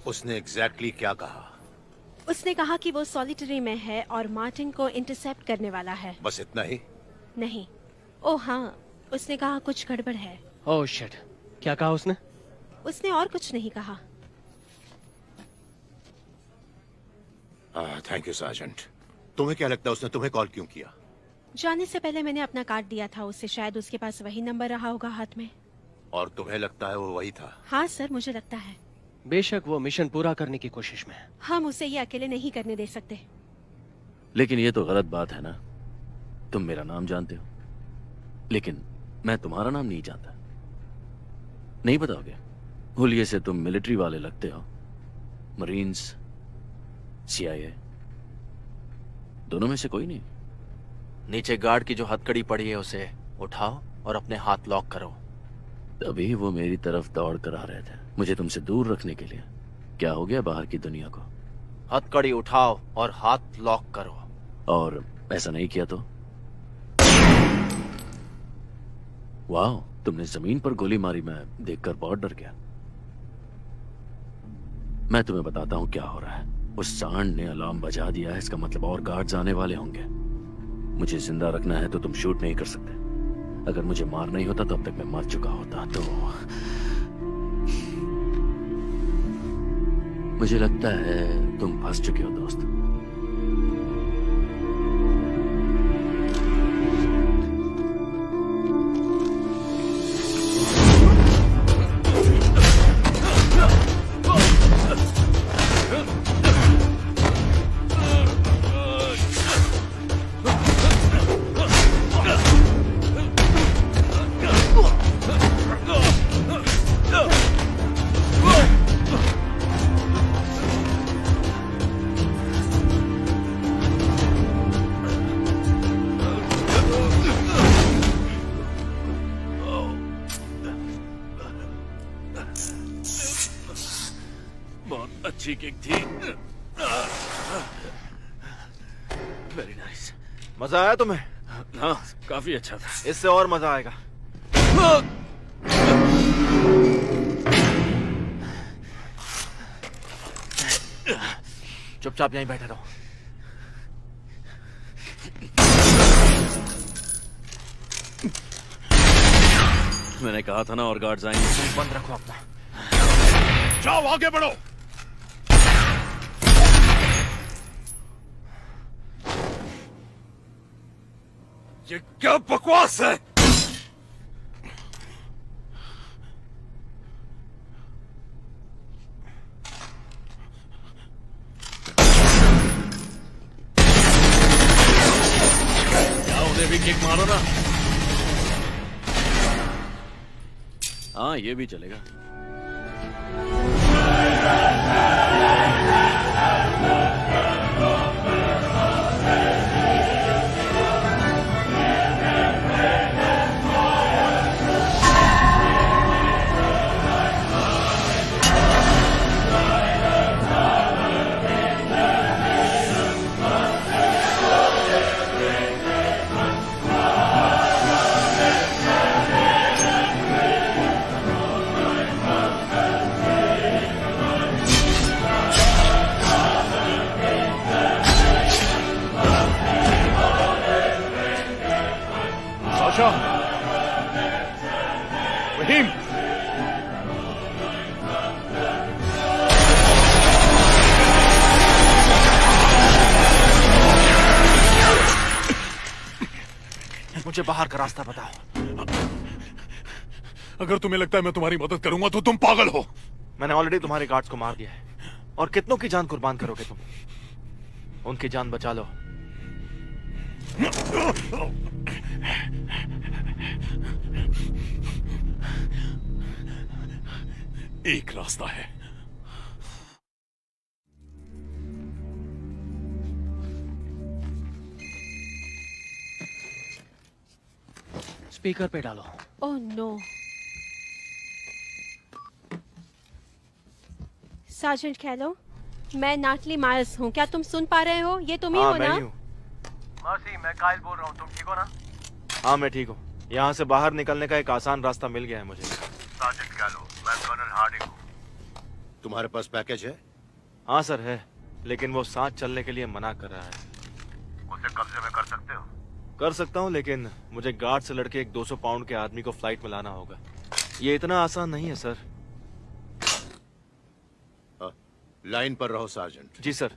उसने एग्जैक्टली क्या कहा? उसने कहा कि वो सॉलिटरी में है और मार्टिन को इंटरसेप्ट करने वाला है। बस इतना ही? नहीं, ओ हाँ, उसने कहा कुछ गड़बड़ है। ओह शिट, क्या कहा उसने? उसने और कुछ नहीं कहा। Thank you sergeant. तुम्हें क्या लगता है उसने तुम्हें कॉल क्यों किया? जाने से पहले मैंने अपना कार्ड दिया था उसे, शायद उसके पास वही नंबर रहा होगा हाथ में। और तुम्हें लगता है वो वही था? हाँ सर, मुझे लगता है। बेशक वो मिशन पूरा करने की कोशिश में है। हम उसे ये अकेले नहीं करने दे सकते। लेकिन ये तो गलत बात है ना। तुम मेरा नाम जानते हो, लेकिन मैं तुम्हारा नाम नहीं जानता। नहीं बताओगे? हुलिये से तुम मिलिट्री वाले लगते हो। मरीन्स, CIA, दोनों में से कोई नहीं। नीचे गार्ड की जो हथकड़ी पड़ी है उसे उठाओ और अपने हाथ लॉक करो। तभी वो मेरी तरफ दौड़ कर आ रहे थे, मुझे तुमसे दूर रखने के लिए। क्या हो गया बाहर की दुनिया को? हथकड़ी उठाओ और हाथ लॉक करो। और ऐसा नहीं किया तो? वाह, तुमने जमीन पर गोली मारी, मैं देखकर बहुत डर गया। मैं तुम्हें बताता हूं क्या हो रहा है। उस सांड ने अलार्म बजा दिया है, इसका मतलब और गार्ड्स आने वाले होंगे। मुझे जिंदा रखना है तो तुम शूट नहीं कर सकते। अगर मुझे मारना ही होता तो अब तक मैं मर चुका होता। तो मुझे लगता है तुम फंस चुके हो दोस्त। अच्छी किक थी। Very nice. मजा आया तुम्हें? हाँ, काफी अच्छा था। इससे और मजा आएगा। चुपचाप यहीं बैठे रहो। मैंने कहा था ना और गार्ड्स आएंगे। बंद रखो अपना। जाओ आगे बढ़ो। ये क्या बकवास है? क्या उन्हें भी किक मारो ना? हाँ, ये भी चलेगा। साशा, रहीम, मुझे बाहर का रास्ता बताओ। अगर तुम्हें लगता है मैं तुम्हारी मदद करूंगा तो तुम पागल हो। मैंने ऑलरेडी तुम्हारे गार्ड्स को मार दिया है और कितनों की जान कुर्बान करोगे तुम? उनकी जान बचा लो। एक रास्ता है। स्पीकर पे डालो। Oh no. सार्जेंट कैलो, मैं नाटली माइल्स हूँ। क्या तुम सुन पा रहे हो? ये तुम ही हाँ, हो मैं ना? ही हूँ। मर्सी, मैं कायल बोल रहा हूँ। तुम ठीक हो ना? हाँ, मैं ठीक हूँ। यहाँ से बाहर निकलने का एक आसान रास्ता मिल गया है मुझे। सार्जेंट कैलो, मैं कर्नल हार्डिंग हूँ। तुम्हारे पास पैकेज है? हाँ सर, है, लेकिन वो साथ चलने के लिए मना कर रहा है। उसे कब्जे में कर सकते हो? कर सकता हूँ, लेकिन मुझे गार्ड से लड़के एक 200 पाउंड के आदमी को फ्लाइट में लाना होगा। ये इतना आसान नहीं है सर। लाइन पर रहो सार्जेंट। जी सर।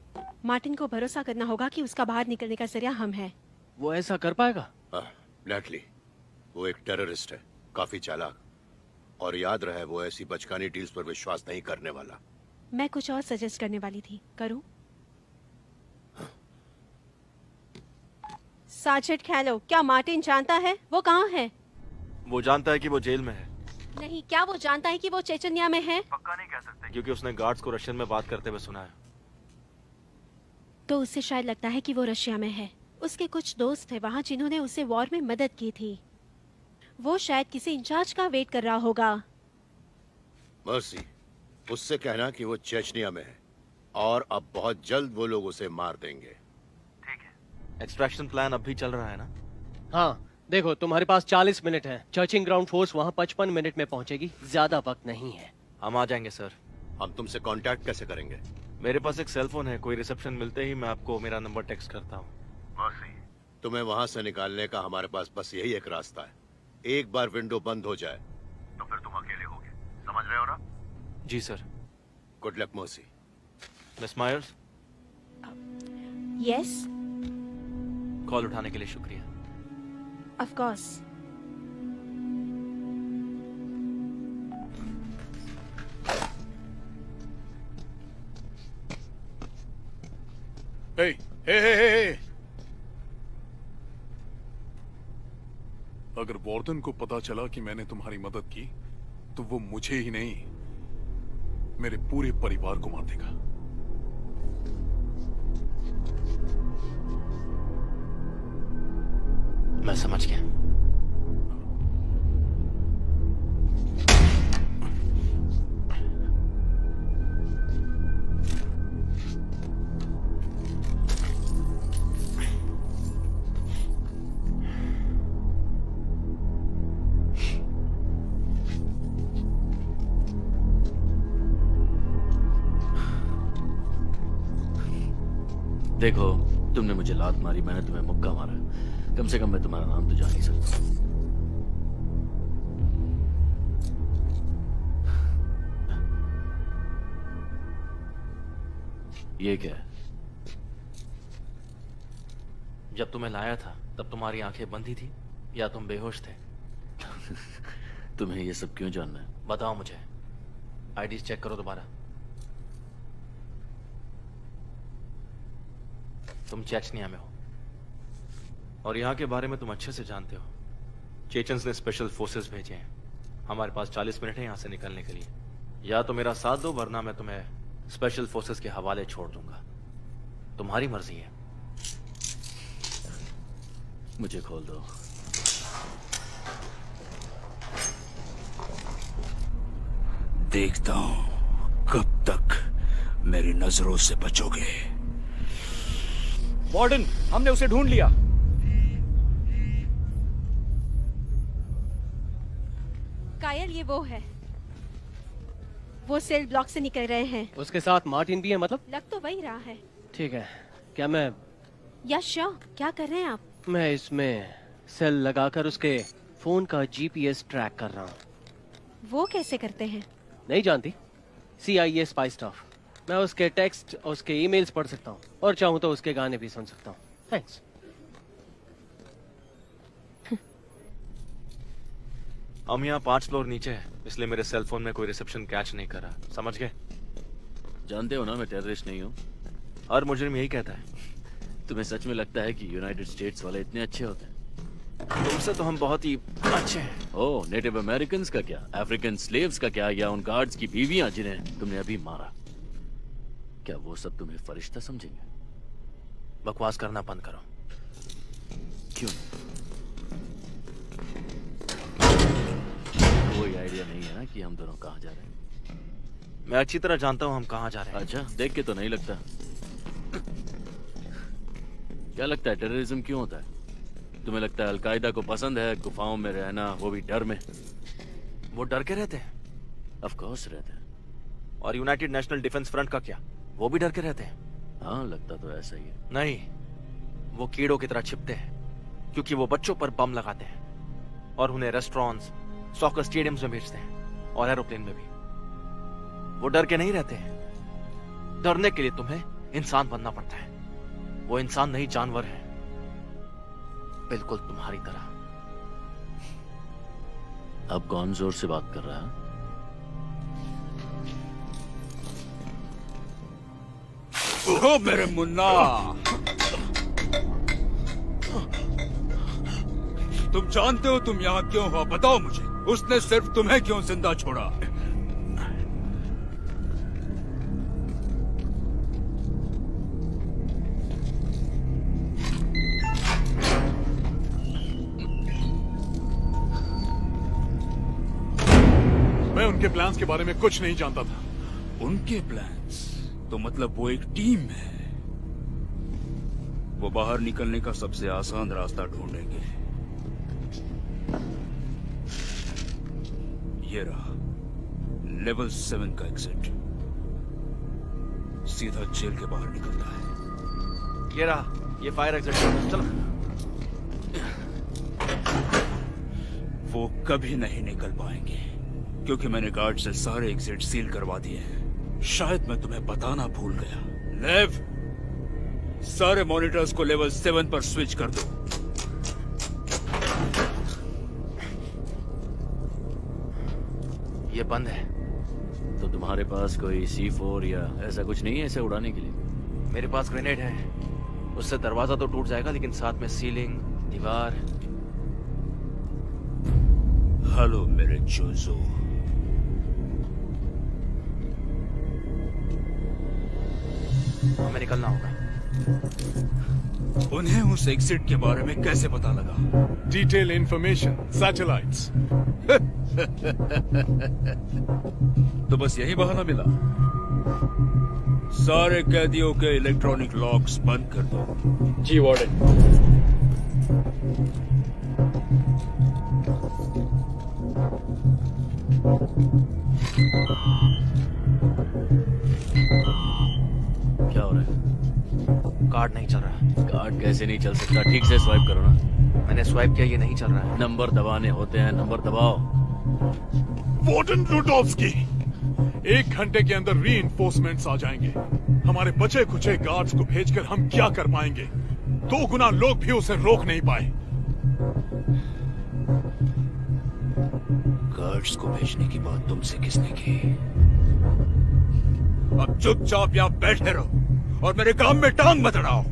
मार्टिन को भरोसा करना होगा कि उसका बाहर निकलने का जरिया हम हैं। वो ऐसा कर पाएगा? नेटली, वो एक टेररिस्ट है, काफी चालाक, और याद रहे वो ऐसी बचकानी डील्स पर विश्वास नहीं करने वाला। मैं कुछ और सजेस्ट करने वाली थी, करूं? सार्जेंट कैलो, क्या मार्टिन जानता है वो कहाँ है? वो जानता है कि वो जेल में है। नहीं, क्या वो जानता है कि वो चेचन्या में है? पक्का नहीं कह सकते। क्योंकि उसने गार्ड्स को रशियन में बात करते हुए सुना है। तो उससे शायद लगता है कि वो रशिया में है। उसके कुछ दोस्त थे वहाँ जिन्होंने उसे वॉर में मदद की थी। वो शायद किसी इंचार्ज का वेट कर रहा होगा। मर्सी, उससे कहना कि वो चेचनिया में है और अब बहुत जल्द वो लोग उसे मार देंगे। ठीक है। एक्सट्रैक्शन प्लान अब भी चल रहा है ना? हाँ, देखो तुम्हारे पास 40 मिनट है। चर्चिंग ग्राउंड फोर्स वहाँ 55 मिनट में पहुंचेगी। ज्यादा वक्त नहीं है। हम आ जाएंगे सर। हम तुमसे कांटेक्ट कैसे करेंगे? मेरे पास एक सेल फोन है, कोई रिसेप्शन मिलते ही मैं आपको मेरा नंबर टेक्स्ट करता हूँ। मर्सी, तुम्हें वहां से निकालने का हमारे पास बस यही एक रास्ता है। एक बार विंडो बंद हो जाए तो फिर तुम अकेले होगे, समझ रहे हो ना? जी sir. Good luck Mercy. Miss Myers, yes, call उठाने के लिए शुक्रिया। Of course. Hey, hey, hey, hey, hey. अगर वॉर्डन को पता चला कि मैंने तुम्हारी मदद की तो वो मुझे ही नहीं, मेरे पूरे परिवार को मार देगा। मैं समझ गया। देखो, तुमने मुझे लात मारी, मैंने तुम्हें मुक्का मारा। कम से कम मैं तुम्हारा नाम तो जान ही सकता हूँ। ये क्या है? जब तुम्हें लाया था तब तुम्हारी आंखें बंदी थी या तुम बेहोश थे? तुम्हें ये सब क्यों जानना है? बताओ मुझे। आईडी चेक करो दोबारा। तुम चेचनिया में हो और यहाँ के बारे में तुम अच्छे से जानते हो। चेचन्स ने स्पेशल फोर्सेस भेजे हैं। हमारे पास 40 मिनट है यहाँ से निकलने के लिए। या तो मेरा साथ दो, वरना मैं तुम्हें स्पेशल फोर्सेस के हवाले छोड़ दूंगा। तुम्हारी मर्जी है। मुझे खोल दो। देखता हूं कब तक मेरी नजरों से बचोगे। वार्डन, हमने उसे ढूंढ लिया। कायल, ये वो है। वो सेल ब्लॉक से निकल रहे हैं। उसके साथ मार्टिन भी है मतलब? लग तो वही रहा है। ठीक है। क्या मैं क्या कर रहे हैं आप? मैं इसमें सेल लगाकर उसके फोन का जीपीएस ट्रैक कर रहा हूँ। वो कैसे करते हैं? नहीं जानती? CIA spy staff. मैं उसके टेक्स्ट और उसके ईमेल्स पढ़ सकता हूँ और चाहूँ तो उसके गाने भी सुन सकता हूँ। थैंक्स। हम यहाँ 5 फ्लोर नीचे है, इसलिए मेरे सेल फोन में कोई रिसेप्शन कैच नहीं कर रहा। समझ गए? जानते हो ना मैं टेररिस्ट नहीं हूँ। हर मुजरिम यही कहता है। तुम्हें सच में लगता है कि यूनाइटेड स्टेट्स वाले इतने अच्छे होते हैं? तुमसे तो हम बहुत ही अच्छे हैं। ओह, नेटिव अमेरिकन का क्या, अफ्रीकन स्लेव्स का क्या, या उन गार्ड्स की बीवियां जिन्हें तुमने अभी मारा, क्या वो सब तुम्हें फरिश्ता समझेंगे? बकवास करना बंद करो। क्यों? कोई आइडिया नहीं है ना कि हम दोनों कहाँ जा रहे हैं? मैं अच्छी तरह जानता हूँ हम कहाँ जा रहे हैं। अच्छा, देख के तो नहीं लगता। क्या लगता है टेररिज्म क्यों होता है? तुम्हें लगता है अलकायदा को पसंद है गुफाओं में रहना, वो भी डर में? वो डर के रहते हैं? ऑफ कोर्स रहते हैं। और यूनाइटेड नेशनल डिफेंस फ्रंट का क्या, वो भी डर के रहते हैं? हाँ, लगता तो ऐसा ही है। नहीं, वो कीड़ों की तरह छिपते हैं, क्योंकि वो बच्चों पर बम लगाते हैं और उन्हें रेस्टोरेंट्स, सॉकर स्टेडियम्स में भेजते हैं और एरोप्लेन में भी। वो डर के नहीं रहते हैं। डरने के लिए तुम्हें इंसान बनना पड़ता है। वो इंसान नहीं, जानवर है, बिल्कुल तुम्हारी तरह। अब कौन जोर से बात कर रहा है? ओ मेरे मुन्ना, तुम जानते हो तुम यहाँ क्यों हो? बताओ मुझे। उसने सिर्फ तुम्हें क्यों जिंदा छोड़ा? मैं उनके प्लान्स के बारे में कुछ नहीं जानता था। उनके प्लान्स? तो मतलब वो एक टीम है। वो बाहर निकलने का सबसे आसान रास्ता ढूंढेंगे। ये रहा लेवल 7 का एग्जिट, सीधा जेल के बाहर निकलता है। ये रहा, ये फायर एग्जिट। चलो। वो कभी नहीं निकल पाएंगे क्योंकि मैंने गार्ड से सारे एग्जिट सील करवा दिए हैं। शायद मैं तुम्हें बताना भूल गया। लेव, सारे मॉनिटर्स को लेवल 7 पर स्विच कर दो। ये बंद है। तो तुम्हारे पास कोई C4 या ऐसा कुछ नहीं है इसे उड़ाने के लिए? मेरे पास ग्रेनेड है, उससे दरवाजा तो टूट जाएगा, लेकिन साथ में सीलिंग, दीवार। हेलो मेरे जोजो। हमें निकलना होगा। उन्हें उस एग्जिट के बारे में कैसे पता लगा? Detail information, satellites. तो बस यही बहाना मिला। सारे कैदियों के इलेक्ट्रॉनिक लॉक्स बंद कर दो। जी वार्डन। क्या हो रहा है? कार्ड नहीं चल रहा। कार्ड कैसे नहीं चल सकता? ठीक से स्वाइप करो ना। मैंने स्वाइप किया, ये नहीं चल रहा है। नंबर दबाने होते हैं, नंबर दबाओ। वार्डन रुडोव्स्की, 1 घंटे के अंदर रीइंफोर्समेंट्स आ जाएंगे। हमारे बचे खुचे गार्ड्स को भेजकर हम क्या कर पाएंगे? 2 गुना लोग भी उसे रोक नहीं पाए। गार्ड्स को भेजने की बात तुमसे किसने की? अब चुपचाप यहाँ बैठे रहो और मेरे काम में टांग मत अड़ाओ।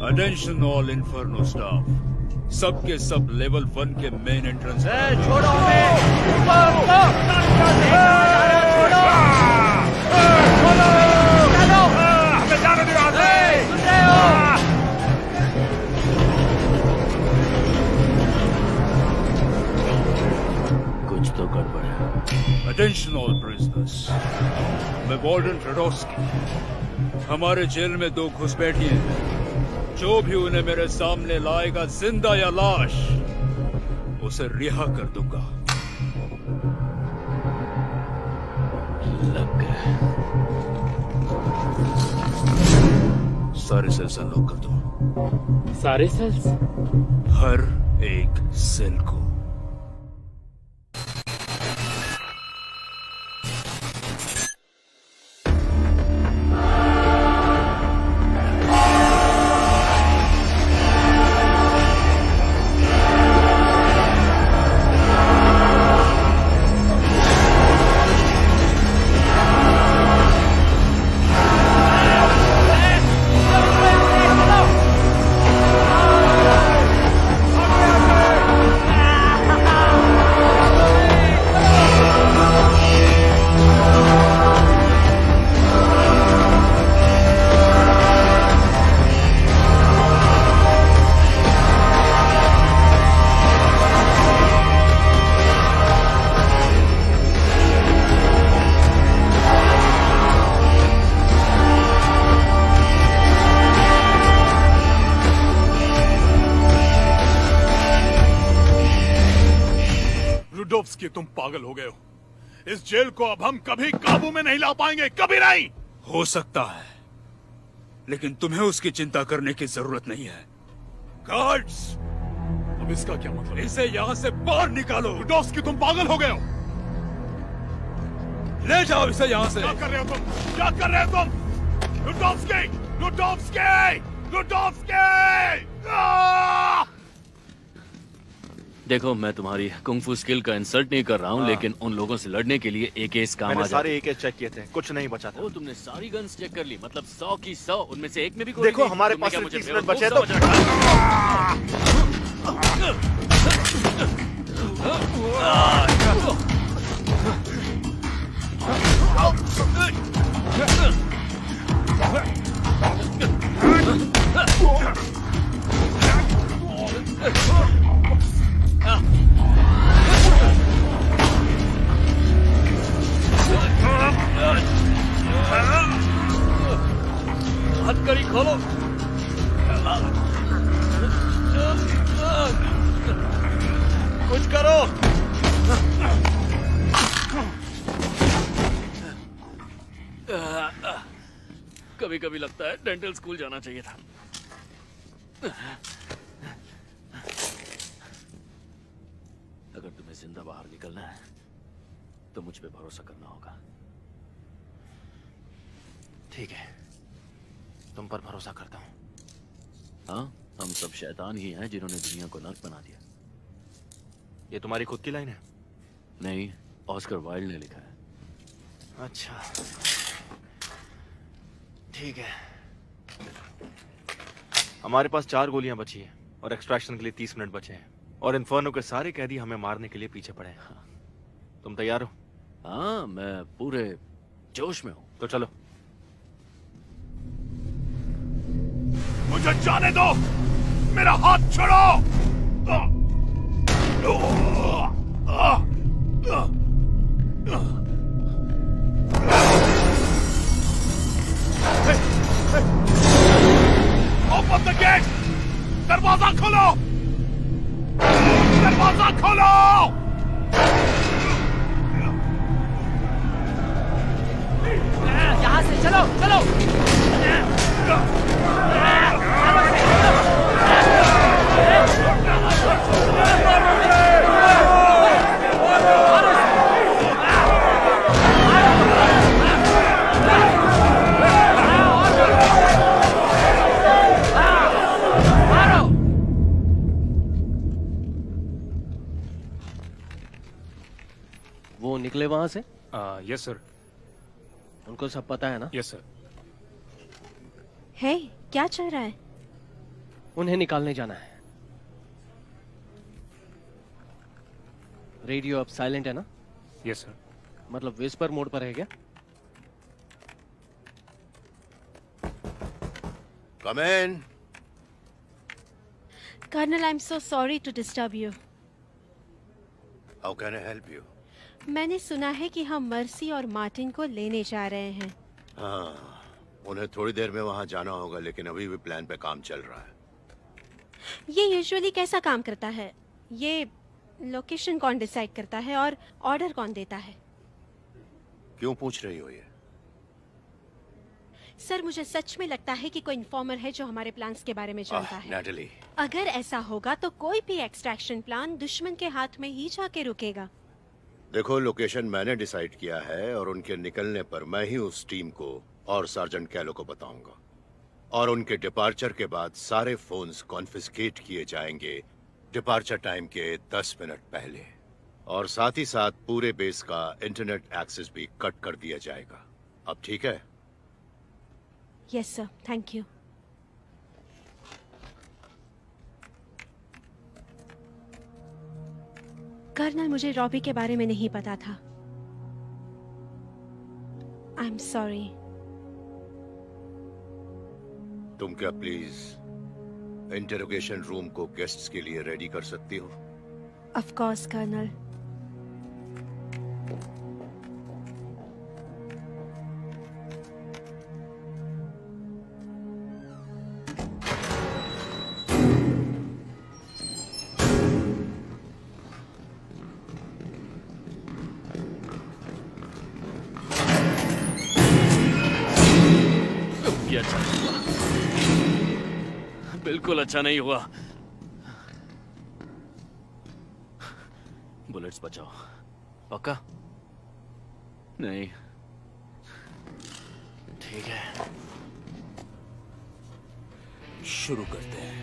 अटेंशन ऑल इन्फर्नो स्टाफ, सबके सब लेवल 1 के मेन एंट्रेंस। छोड़ो कुछ तो गड़बड़ है। अटेंशन ऑल प्रिजनर्स, मैं वार्डन रुडोव्स्की। हमारे जेल में 2 घुसपैठिए हैं। जो भी उन्हें मेरे सामने लाएगा, जिंदा या लाश, उसे रिहा कर दूंगा। लग गए। सारे सेल्स अनलॉक कर दो। सारे सेल्स? हर एक सेल को। रुडोव्स्की, तुम पागल हो गए हो। इस जेल को अब हम कभी काबू में नहीं ला पाएंगे, कभी नहीं। हो सकता है, लेकिन तुम्हें उसकी चिंता करने की जरूरत नहीं है। गार्ड्स, अब इसका क्या मतलब? इसे यहाँ से बाहर निकालो। रुडोव्स्की, तुम पागल हो गए हो। ले जाओ इसे यहाँ से। क्या कर रहे हो तुम? क्या कर रहे हो तुम? रुडोव्स्की! रुडोव्स्की! रुडोव्स्की! आह! देखो, मैं तुम्हारी कुंग-फू स्किल का इंसल्ट नहीं कर रहा हूँ, लेकिन उन लोगों से लड़ने के लिए एक केस काम आ मैंने जाता है। सारे एक चेक किए थे, कुछ नहीं बचा था। ओ, तुमने सारी गन्स चेक कर ली? मतलब 100 की 100, उनमें से एक में भी कोई देखो, नहीं? हमारे तुमने पास क्या सिर्फ मुझे 30 मिनट बेवकूफ बचे हैं, तो हथकड़ी खोलो। कुछ करो। कभी कभी लगता है डेंटल स्कूल जाना चाहिए था। अगर तुम्हें जिंदा बाहर निकलना है तो मुझ पे भरोसा करना होगा। ठीक है, तुम पर भरोसा करता हूँ। हाँ, हम सब शैतान ही हैं जिन्होंने दुनिया को नर्क बना दिया। ये तुम्हारी खुद की लाइन है? नहीं, ऑस्कर वाइल्ड ने लिखा है। अच्छा, ठीक है। हमारे पास 4 गोलियां बची हैं और एक्सट्रैक्शन के लिए 30 मिनट बचे हैं, और इन्फर्नो के सारे कैदी हमें मारने के लिए पीछे पड़े हैं। तुम तैयार हो? हाँ, मैं पूरे जोश में हूँ। तो चलो। मुझे जाने दो, मेरा हाथ छोड़ो। ओपन द गेट, दरवाजा खोलो। वो निकले वहां से? यस सर, उनको सब पता है ना? Yes sir. है क्या चल रहा है? उन्हें निकालने जाना है। रेडियो अब साइलेंट है ना? Yes sir. मतलब विस्पर मोड पर है क्या? Come in. Colonel, I am so sorry to disturb you. How can I help you? मैंने सुना है कि हम मर्सी और मार्टिन को लेने जा रहे हैं। हाँ, उन्हें थोड़ी देर में वहां जाना होगा, लेकिन अभी भी प्लान पे काम चल रहा है। ये यूजुअली कैसा काम करता है? ये लोकेशन कौन डिसाइड करता है और ऑर्डर कौन देता है? क्यों पूछ रही हो ये? सर, मुझे सच में लगता है कि कोई इन्फॉर्मर है जो हमारे प्लान्स के बारे में जानता है। नैटली, अगर ऐसा होगा तो कोई भी एक्सट्रैक्शन प्लान दुश्मन के हाथ में ही जाके रुकेगा। देखो, लोकेशन मैंने डिसाइड किया है और उनके निकलने पर मैं ही उस टीम को और सार्जेंट कैलो को बताऊंगा। और उनके डिपार्चर के बाद सारे फोन्स कॉन्फिस्केट किए जाएंगे डिपार्चर टाइम के 10 मिनट पहले। और साथ ही साथ पूरे बेस का इंटरनेट एक्सेस भी कट कर दिया जाएगा। अब ठीक है? Yes sir, thank you. Colonel, मुझे रॉबी के बारे में नहीं पता था। I am sorry. तुम क्या प्लीज इंटरोगेशन रूम को गेस्ट्स के लिए रेडी कर सकती हो? Of course colonel. ये अच्छा नहीं हुआ, बिल्कुल अच्छा नहीं हुआ। बुलेट्स बचाओ। पक्का? नहीं, ठीक है, शुरू करते हैं।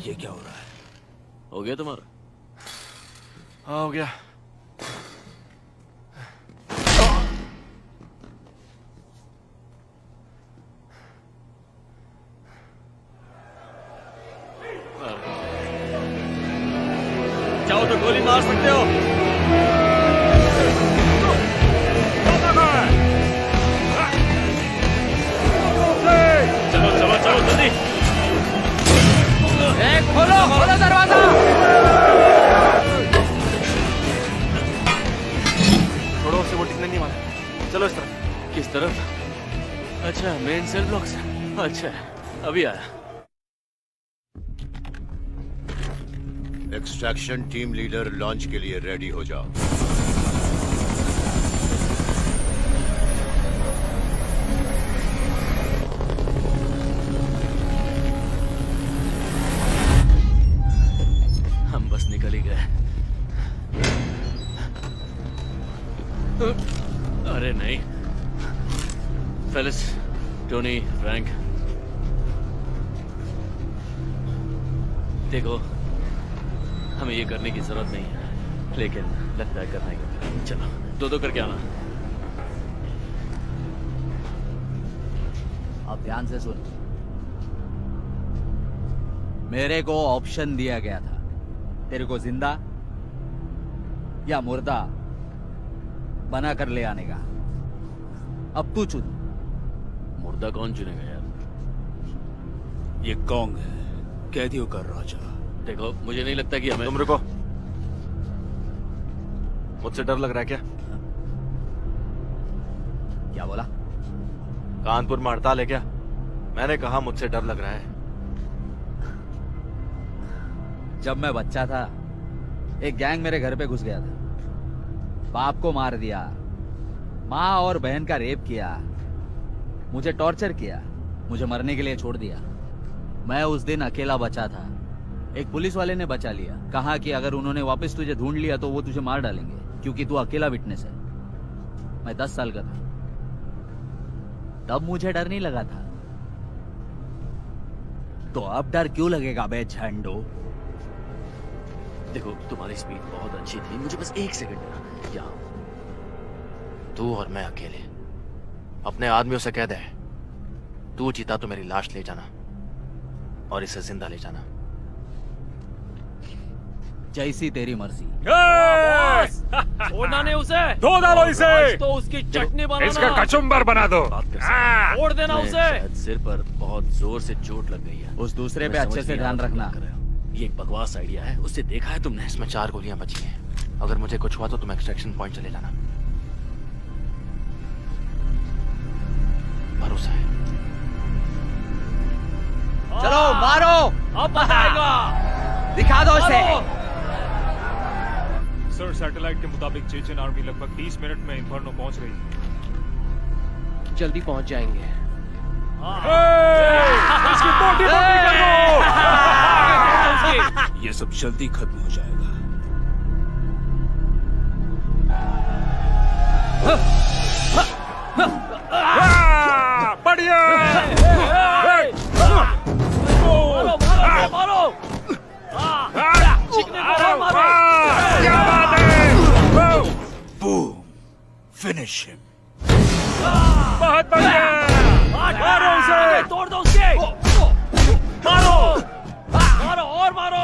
ये क्या हो रहा है? हो गया तुम्हारा? हाँ, हो गया। चाहो तो गोली मार सकते हो। चलो चलो चलो जल्दी। खोलो खोलो दरवाजा। थोड़ा उससे वो टिकने नहीं वाला। चलो इस तरफ। किस तरफ? अच्छा, मेन सेल ब्लॉक से। अच्छा, अभी आया। एक्सट्रैक्शन टीम लीडर लॉन्च के लिए रेडी हो जाओ। हम बस निकल ही गए। अरे नहीं, फेलिस, टोनी, फ्रैंक, देखो हमें ये करने की जरूरत नहीं है, लेकिन लगता है करना ही होगा। चलो दो दो करके आना। अब ध्यान से सुन। मेरे को ऑप्शन दिया गया था, तेरे को जिंदा या मुर्दा बना कर ले आने का। अब तू चुन। मुर्दा कौन चुनेगा यार? ये कौन है? कैदियों का राजा। देखो, मुझे नहीं लगता कि हमें... तुम रुको। मुझसे डर लग रहा है क्या? क्या बोला? कानपुर में हड़ताल है क्या? मैंने कहा मुझसे डर लग रहा है। जब मैं बच्चा था, एक गैंग मेरे घर पे घुस गया था। बाप को मार दिया, माँ और बहन का रेप किया, मुझे टॉर्चर किया, मुझे मरने के लिए छोड़ दिया। मैं उस दिन अकेला बचा था। एक पुलिस वाले ने बचा लिया, कहा कि अगर उन्होंने वापस तुझे ढूंढ लिया तो वो तुझे मार डालेंगे, क्योंकि तू अकेला विटनेस है। मैं 10 साल का था, तब मुझे डर नहीं लगा था, तो अब डर क्यों लगेगा बे झंडो? देखो, तुम्हारी स्पीड बहुत अच्छी थी, मुझे बस 1 सेकंड देना। यहाँ तू और मैं अकेले, अपने आदमियों से कह दे, तू जीता तो मेरी लाश ले जाना और इसे जिंदा ले जाना। जैसी तेरी मर्जी। छोड़ना नहीं उसे। धो डालो इसे। आज तो उसकी चटनी बनाना। इसका कचुम्बर बना दो। छोड़ देना उसे। शायद सिर पर बहुत जोर से चोट लग गई है। उस दूसरे पे मैं अच्छे समझ से नहीं ध्यान आ रहा तुम रखना। क्या कर रहे हो। ये एक बकवास आइडिया है, उससे देखा है तुमने? इसमें 4 गोलियां बची हैं। अगर मुझे कुछ हुआ तो तुम एक्सट्रैक्शन पॉइंट चले जाना। भरोसा है। चलो मारो, अब मजा आएगा। दिखा दो इसे। सर, सैटेलाइट के मुताबिक चेचन आर्मी लगभग 30 मिनट में इंफर्नो पहुंच रही है। जल्दी पहुंच जाएंगे। इसकी मोटी पकड़ी कर दो। ये सब जल्दी खत्म हो जाएगा। बढ़िया। मारो मारो मारो। चिकने को मारो। क्या बात है। Boom, finish him. बहुत बढ़िया। मारो उसे। तोड़ दो उसके। मारो मारो और मारो।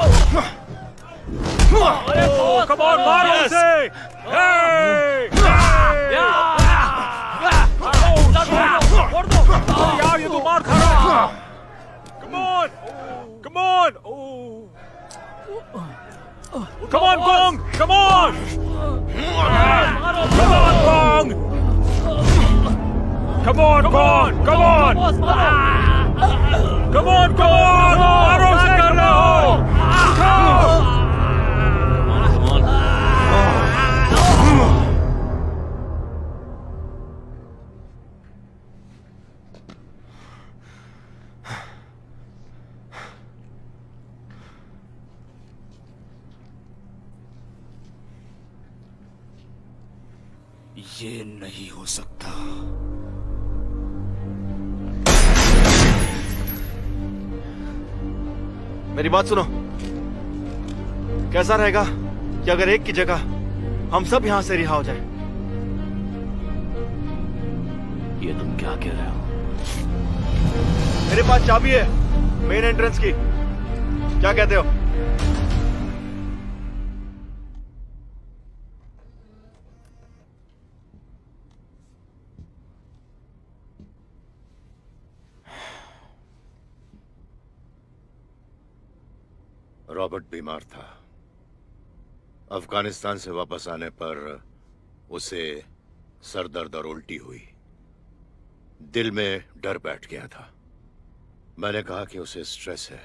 अरे बहुत कम ऑन, मारो उसे। तोड़ दो। यार, ये तो मार खा रहा है। Come on, come on. Come on, Gong. Come on. Come on, Gong. Come on, Gong. Come on. Come on, Gong. मारो उसे, कर रहे हो। ये नहीं हो सकता। मेरी बात सुनो। कैसा रहेगा कि अगर एक की जगह हम सब यहां से रिहा हो जाए? ये तुम क्या कह रहे हो? मेरे पास चाबी है मेन एंट्रेंस की। क्या कहते हो? रॉबर्ट बीमार था। अफगानिस्तान से वापस आने पर उसे सर दर्द और उल्टी हुई। दिल में डर बैठ गया था। मैंने कहा कि उसे स्ट्रेस है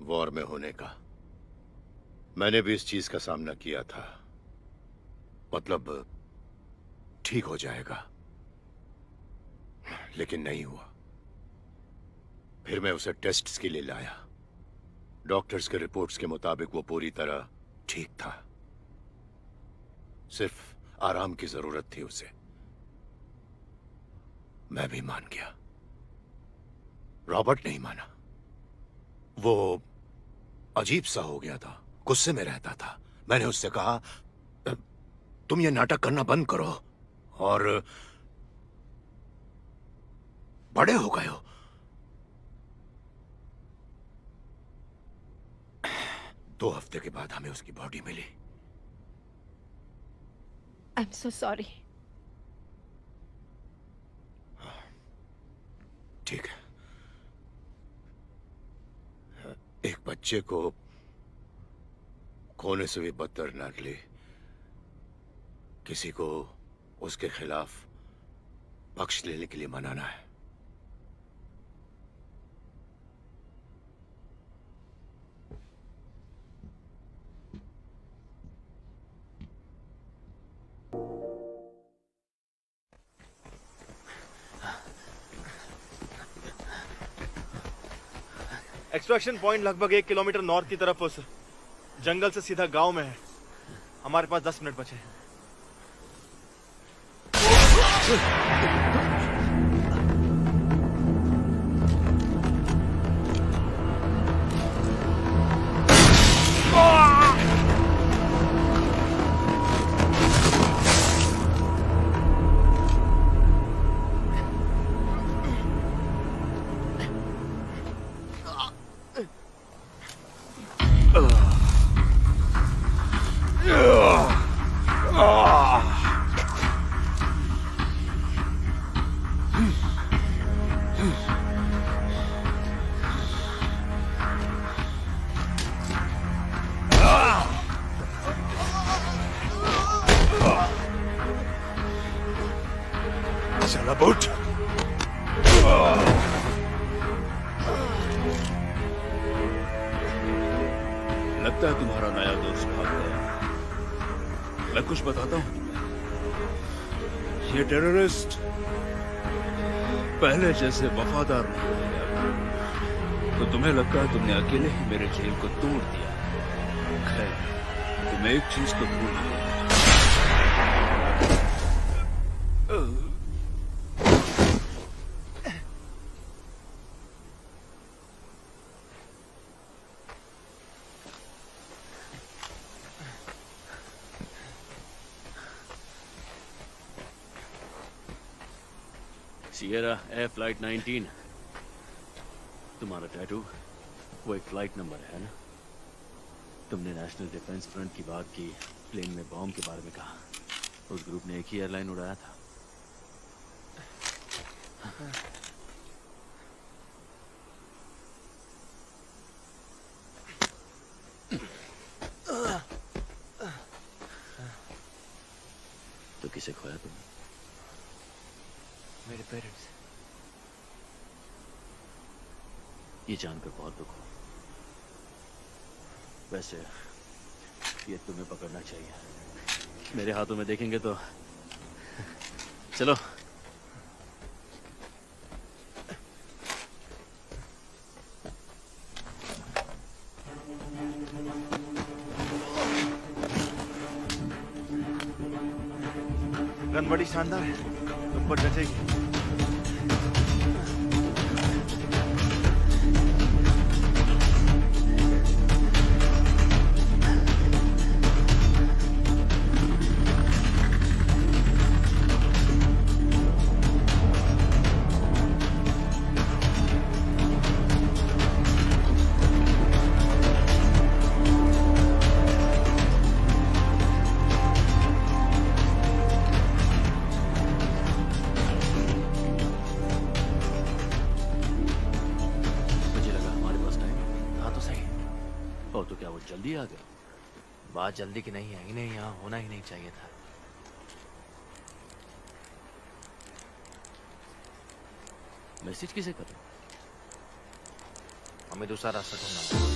वॉर में होने का। मैंने भी इस चीज का सामना किया था। मतलब ठीक हो जाएगा, लेकिन नहीं हुआ। फिर मैं उसे टेस्ट्स के लिए लाया। डॉक्टर्स के रिपोर्ट्स के मुताबिक वो पूरी तरह ठीक था। सिर्फ आराम की जरूरत थी उसे। मैं भी मान गया। रॉबर्ट नहीं माना। वो अजीब सा हो गया था, गुस्से में रहता था। मैंने उससे कहा, तुम ये नाटक करना बंद करो और बड़े हो गए हो। 2 हफ्ते के बाद हमें उसकी body milli. I'm so sorry. ठीक है, एक बच्चे को खोने से भी बदतर नाटली किसी को उसके खिलाफ पक्ष लेने के लिए मनाना है। एक्सट्रैक्शन पॉइंट लगभग 1 किलोमीटर नॉर्थ की तरफ उस जंगल से सीधा गांव में है। हमारे पास 10 मिनट बचे हैं। चला बुट। लगता है तुम्हारा नया दोस्त भाग गया। मैं कुछ बताता हूं तुम्हें। ये टेररिस्ट पहले जैसे वफादार नहीं रहे। तो तुम्हें लगता है तुमने अकेले ही मेरे जेल को तोड़ दिया। खैर, तुम एक चीज को भूल गए। Sierra air flight 19। तुम्हारा टैटू वो एक फ्लाइट नंबर है ना? तुमने नेशनल डिफेंस फ्रंट की बात की, प्लेन में बॉम्ब के बारे में कहा। उस ग्रुप ने एक ही एयरलाइन उड़ाया था। तो किसे खोया तुमने? मेरे पेरेंट्स। ये जानकर बहुत दुख हो। वैसे ये तुम्हें पकड़ना चाहिए। मेरे हाथों में देखेंगे तो चलो। गन बड़ी शानदार है, तुम पर जचेगी। जल्दी आ गए। बात जल्दी की नहीं है, इन्हें यहाँ होना ही नहीं चाहिए था। मैसेज किसे करो? हमें दूसरा रास्ता ढूंढना।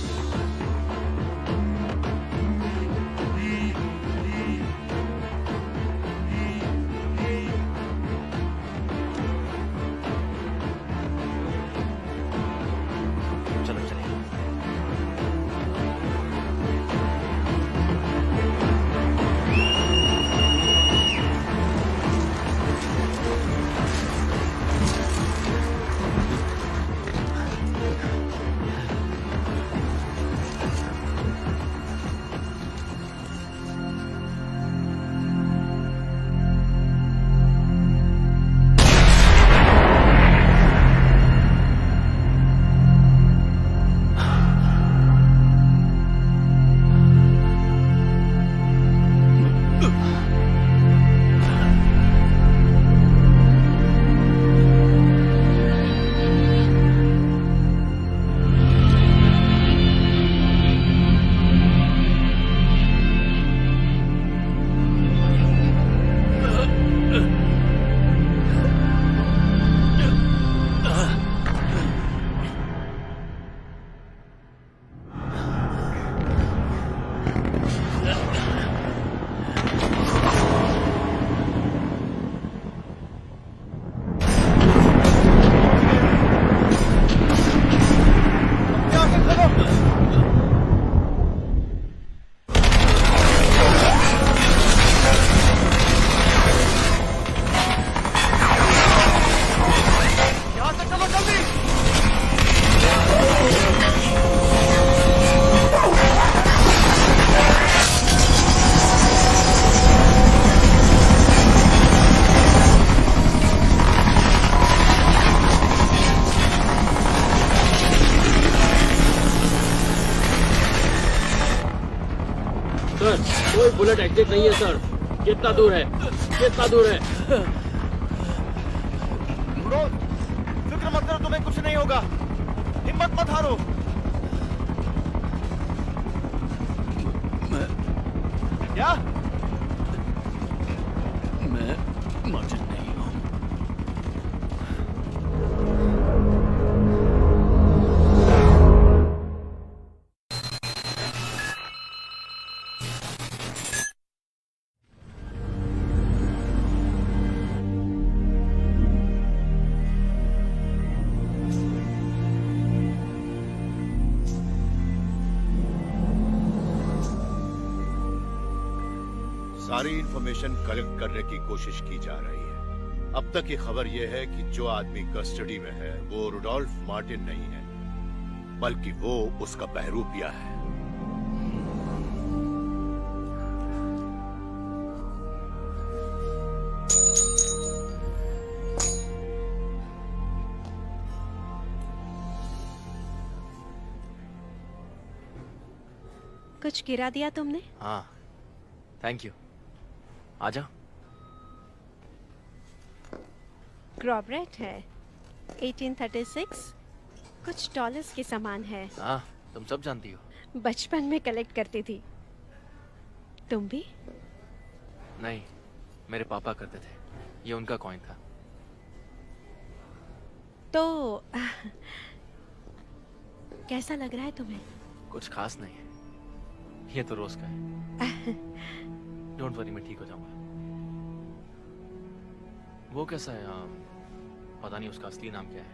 बुलेट एग्जिट नहीं है सर। कितना दूर है? कितना दूर है? रुडोल्फ, फिक्र मत करो, तुम्हें कुछ नहीं होगा। हिम्मत मत हारो। क्या? मैं मर्चेंट नहीं हूँ। सारी इंफॉर्मेशन कलेक्ट करने की कोशिश की जा रही है। अब तक की खबर यह है कि जो आदमी कस्टडी में है वो रुडोल्फ मार्टिन नहीं है, बल्कि वो उसका बहरूपिया है। कुछ गिरा दिया तुमने? हाँ, थैंक यू। आजा। ग्रॉबरेट है, 1836। कुछ डॉलर्स के सामान है। हाँ, तुम सब जानती हो। बचपन में कलेक्ट करती थी। तुम भी? नहीं, मेरे पापा करते थे। ये उनका कॉइन था। तो कैसा लग रहा है तुम्हें? कुछ खास नहीं है, ये तो रोज का है। डोंट वरी, मैं ठीक हो जाऊंगा। वो कैसा है? पता नहीं उसका असली नाम क्या है।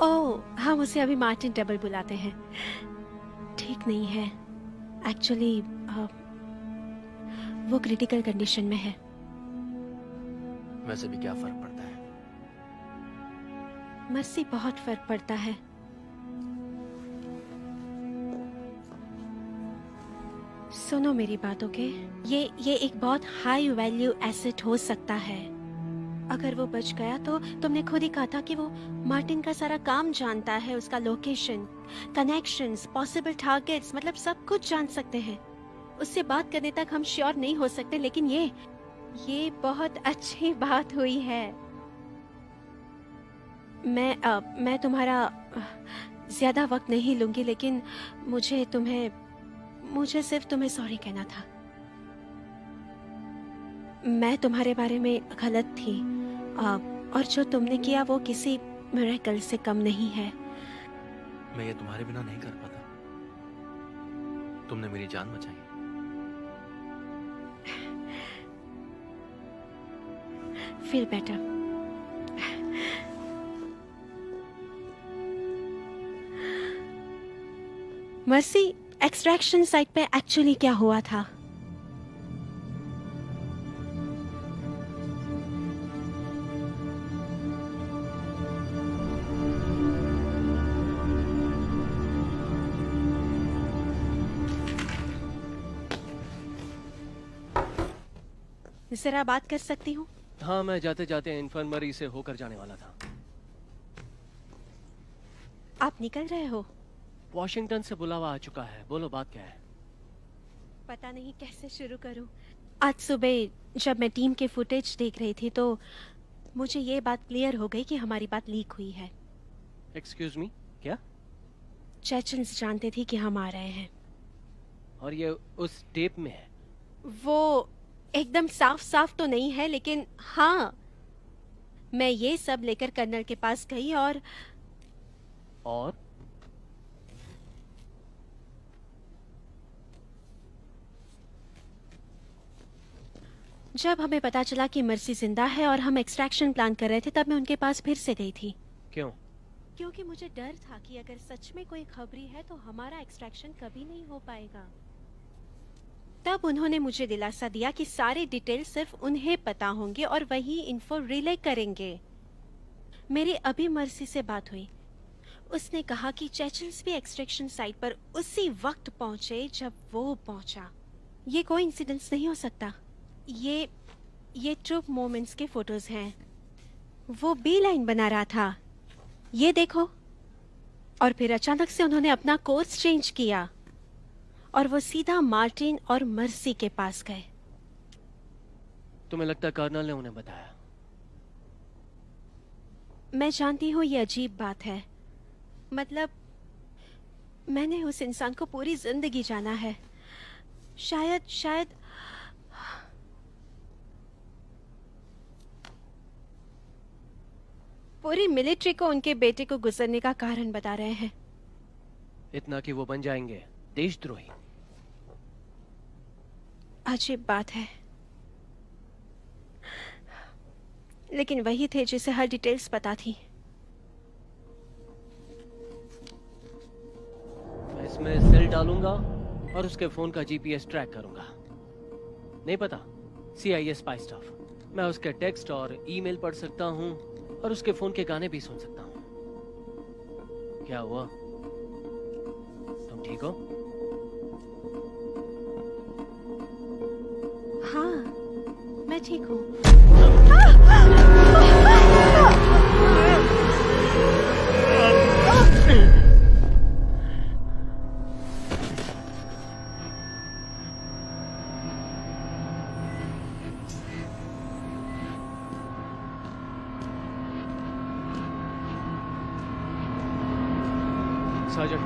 ओह, हम उसे अभी मार्टिन डबल बुलाते हैं। ठीक नहीं है एक्चुअली, वो क्रिटिकल कंडीशन में है। वैसे भी क्या फर्क पड़ता है? मर्सी, बहुत फर्क पड़ता है। सुनो मेरी बात, ओके? ये एक बहुत हाई वैल्यू एसेट हो सकता है। अगर वो बच गया तो तुमने खुद ही कहा था कि वो मार्टिन का सारा काम जानता है, उसका लोकेशन, कनेक्शंस, पॉसिबल टारगेट्स, मतलब सब कुछ जान सकते हैं। उससे बात करने तक हम श्योर नहीं हो सकते, लेकिन ये बहुत अच्छी बात हुई है। मैं तुम्हारा ज्यादा वक्त नहीं लूंगी, लेकिन मुझे सिर्फ तुम्हें सॉरी कहना था। मैं तुम्हारे बारे में गलत थी, और जो तुमने किया वो किसी मिरेकल से कम नहीं है। मैं ये तुम्हारे बिना नहीं कर पाता। तुमने मेरी जान बचाई। Feel better. Mercy, extraction site पे एक्चुअली क्या हुआ था? जरा बात कर सकती हूँ? हाँ, मैं जाते जाते इन्फर्मरी से होकर जाने वाला था। आप निकल रहे हो? वॉशिंगटन से बुलावा आ चुका है। बोलो, बात क्या है? पता नहीं कैसे शुरू करूं। आज सुबह जब मैं टीम के फुटेज देख रही थी तो मुझे ये बात क्लियर हो गई कि हमारी बात लीक हुई है। एक्सक्यूज मी, क्या? चेचन्स जानते थे कि हम आ रहे हैं। और ये उस टेप में है? वो एकदम साफ साफ तो नहीं है, लेकिन हाँ, मैं ये सब लेकर कर्नल के पास गई और जब हमें पता चला कि मर्सी जिंदा है और हम एक्सट्रैक्शन प्लान कर रहे थे, तब मैं उनके पास फिर से गई थी। क्यों? क्योंकि मुझे डर था कि अगर सच में कोई खबरी है तो हमारा एक्सट्रैक्शन कभी नहीं हो पाएगा। तब उन्होंने मुझे दिलासा दिया कि सारे डिटेल सिर्फ उन्हें पता होंगे और वही इन्फो रिले करेंगे। मेरी अभी मर्सी से बात हुई। उसने कहा कि चेचन्स भी एक्सट्रैक्शन साइट पर उसी वक्त पहुंचे जब वो पहुंचा। ये कोई इंसिडेंस नहीं हो सकता। ये ट्रूप मोमेंट्स के फोटोज हैं। वो बी लाइन बना रहा था, ये देखो। और फिर अचानक से उन्होंने अपना कोर्स चेंज किया और वो सीधा मार्टिन और मर्सी के पास गए। तुम्हें लगता है कर्नल ने उन्हें बताया? मैं जानती हूँ ये अजीब बात है, मतलब मैंने उस इंसान को पूरी जिंदगी जाना है। शायद पूरी मिलिट्री को उनके बेटे को गुजरने का कारण बता रहे हैं। इतना कि वो बन जाएंगे देशद्रोही। अजीब बात है, लेकिन वही थे जिसे हर डिटेल्स पता थी। मैं इसमें सेल डालूंगा और उसके फोन का जीपीएस ट्रैक करूंगा। नहीं पता, CIA स्पाई स्टफ। मैं उसके टेक्स्ट और ईमेल पढ़ सकता हूं और उसके फोन के गाने भी सुन सकता हूं। क्या हुआ? तुम ठीक हो? हाँ, मैं ठीक हूँ। सार्जेंट,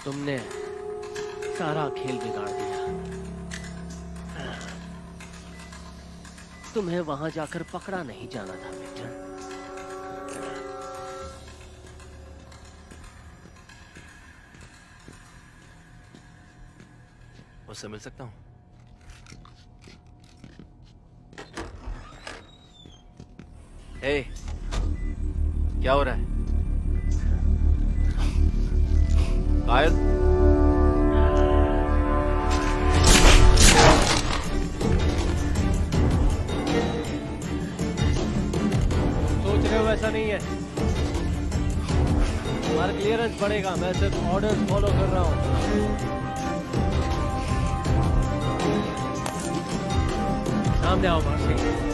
तुमने सारा खेल बिगाड़ दिया। तुम्हें वहां जाकर पकड़ा नहीं जाना था विक्टर। उससे मिल सकता हूँ? हे, क्या हो रहा है? कायल? सोच रहे हो ऐसा नहीं है। तुम्हारा क्लियरेंस बढ़ेगा, मैं सिर्फ ऑर्डर्स फॉलो कर रहा हूँ। सामने आओ मार्सी।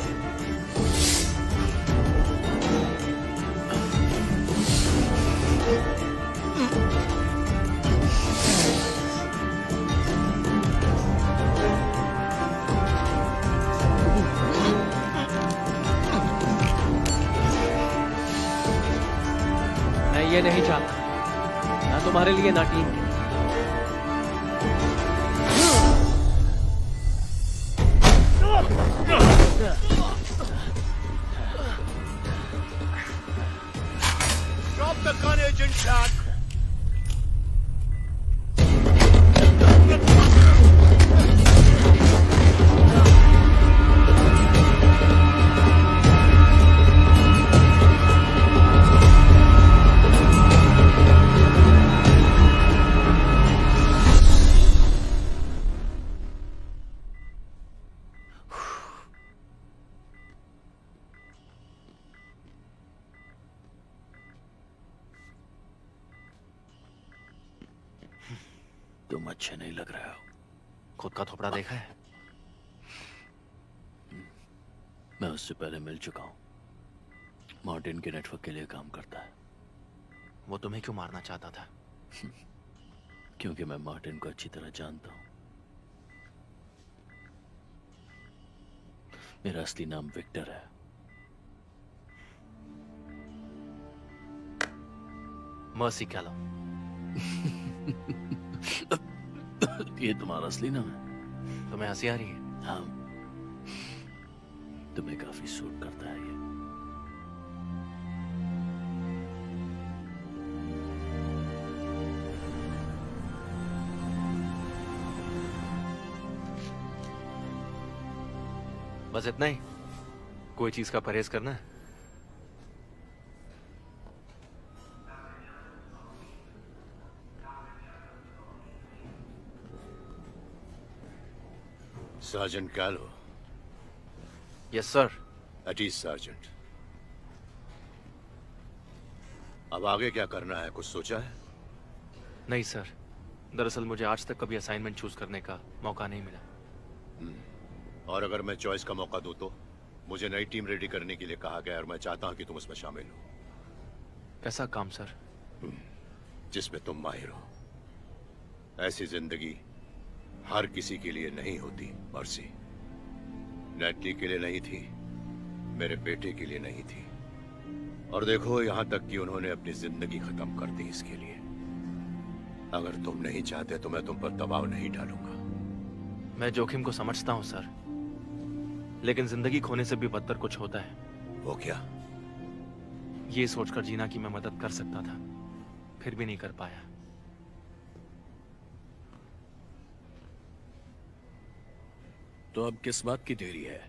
मैं ये नहीं चाहता, ना तुम्हारे लिए ना टीम के। Drop the gun, Agent Jack! तुम अच्छे नहीं लग रहे हो। खुद का थोपड़ा देखा है? मैं उससे पहले मिल चुका हूं। मार्टिन के नेटवर्क के लिए काम करता है। वो तुम्हें क्यों मारना चाहता था? क्योंकि मैं मार्टिन को अच्छी तरह जानता हूं। मेरा असली नाम विक्टर है। मर्सी कैलो। ये तुम्हारा असली नाम है? तुम्हें हंसी आ रही है? हाँ, तुम्हें काफी सूट करता है ये। बस इतना ही? कोई चीज का परहेज करना है? सार्जेंट कैलो। Yes sir. अजीज सार्जेंट, अब आगे क्या करना है, कुछ सोचा है? नहीं सर, दरअसल मुझे आज तक कभी असाइनमेंट चूज करने का मौका नहीं मिला। और अगर मैं चॉइस का मौका दूं तो? मुझे नई टीम रेडी करने के लिए कहा गया और मैं चाहता हूं कि तुम उसमें शामिल हो। कैसा काम सर? जिसमें तुम माहिर हो। ऐसी जिंदगी हर किसी के लिए नहीं होती मर्सी। नेटली के लिए नहीं थी, मेरे बेटे के लिए नहीं थी, और देखो यहां तक कि उन्होंने अपनी जिंदगी खत्म कर दी इसके लिए। अगर तुम नहीं चाहते तो मैं तुम पर दबाव नहीं डालूंगा। मैं जोखिम को समझता हूं सर, लेकिन जिंदगी खोने से भी बदतर कुछ होता है। वो क्या? ये सोचकर जीना कि मैं मदद कर सकता था, फिर भी नहीं कर पाया। तो अब किस बात की देरी है?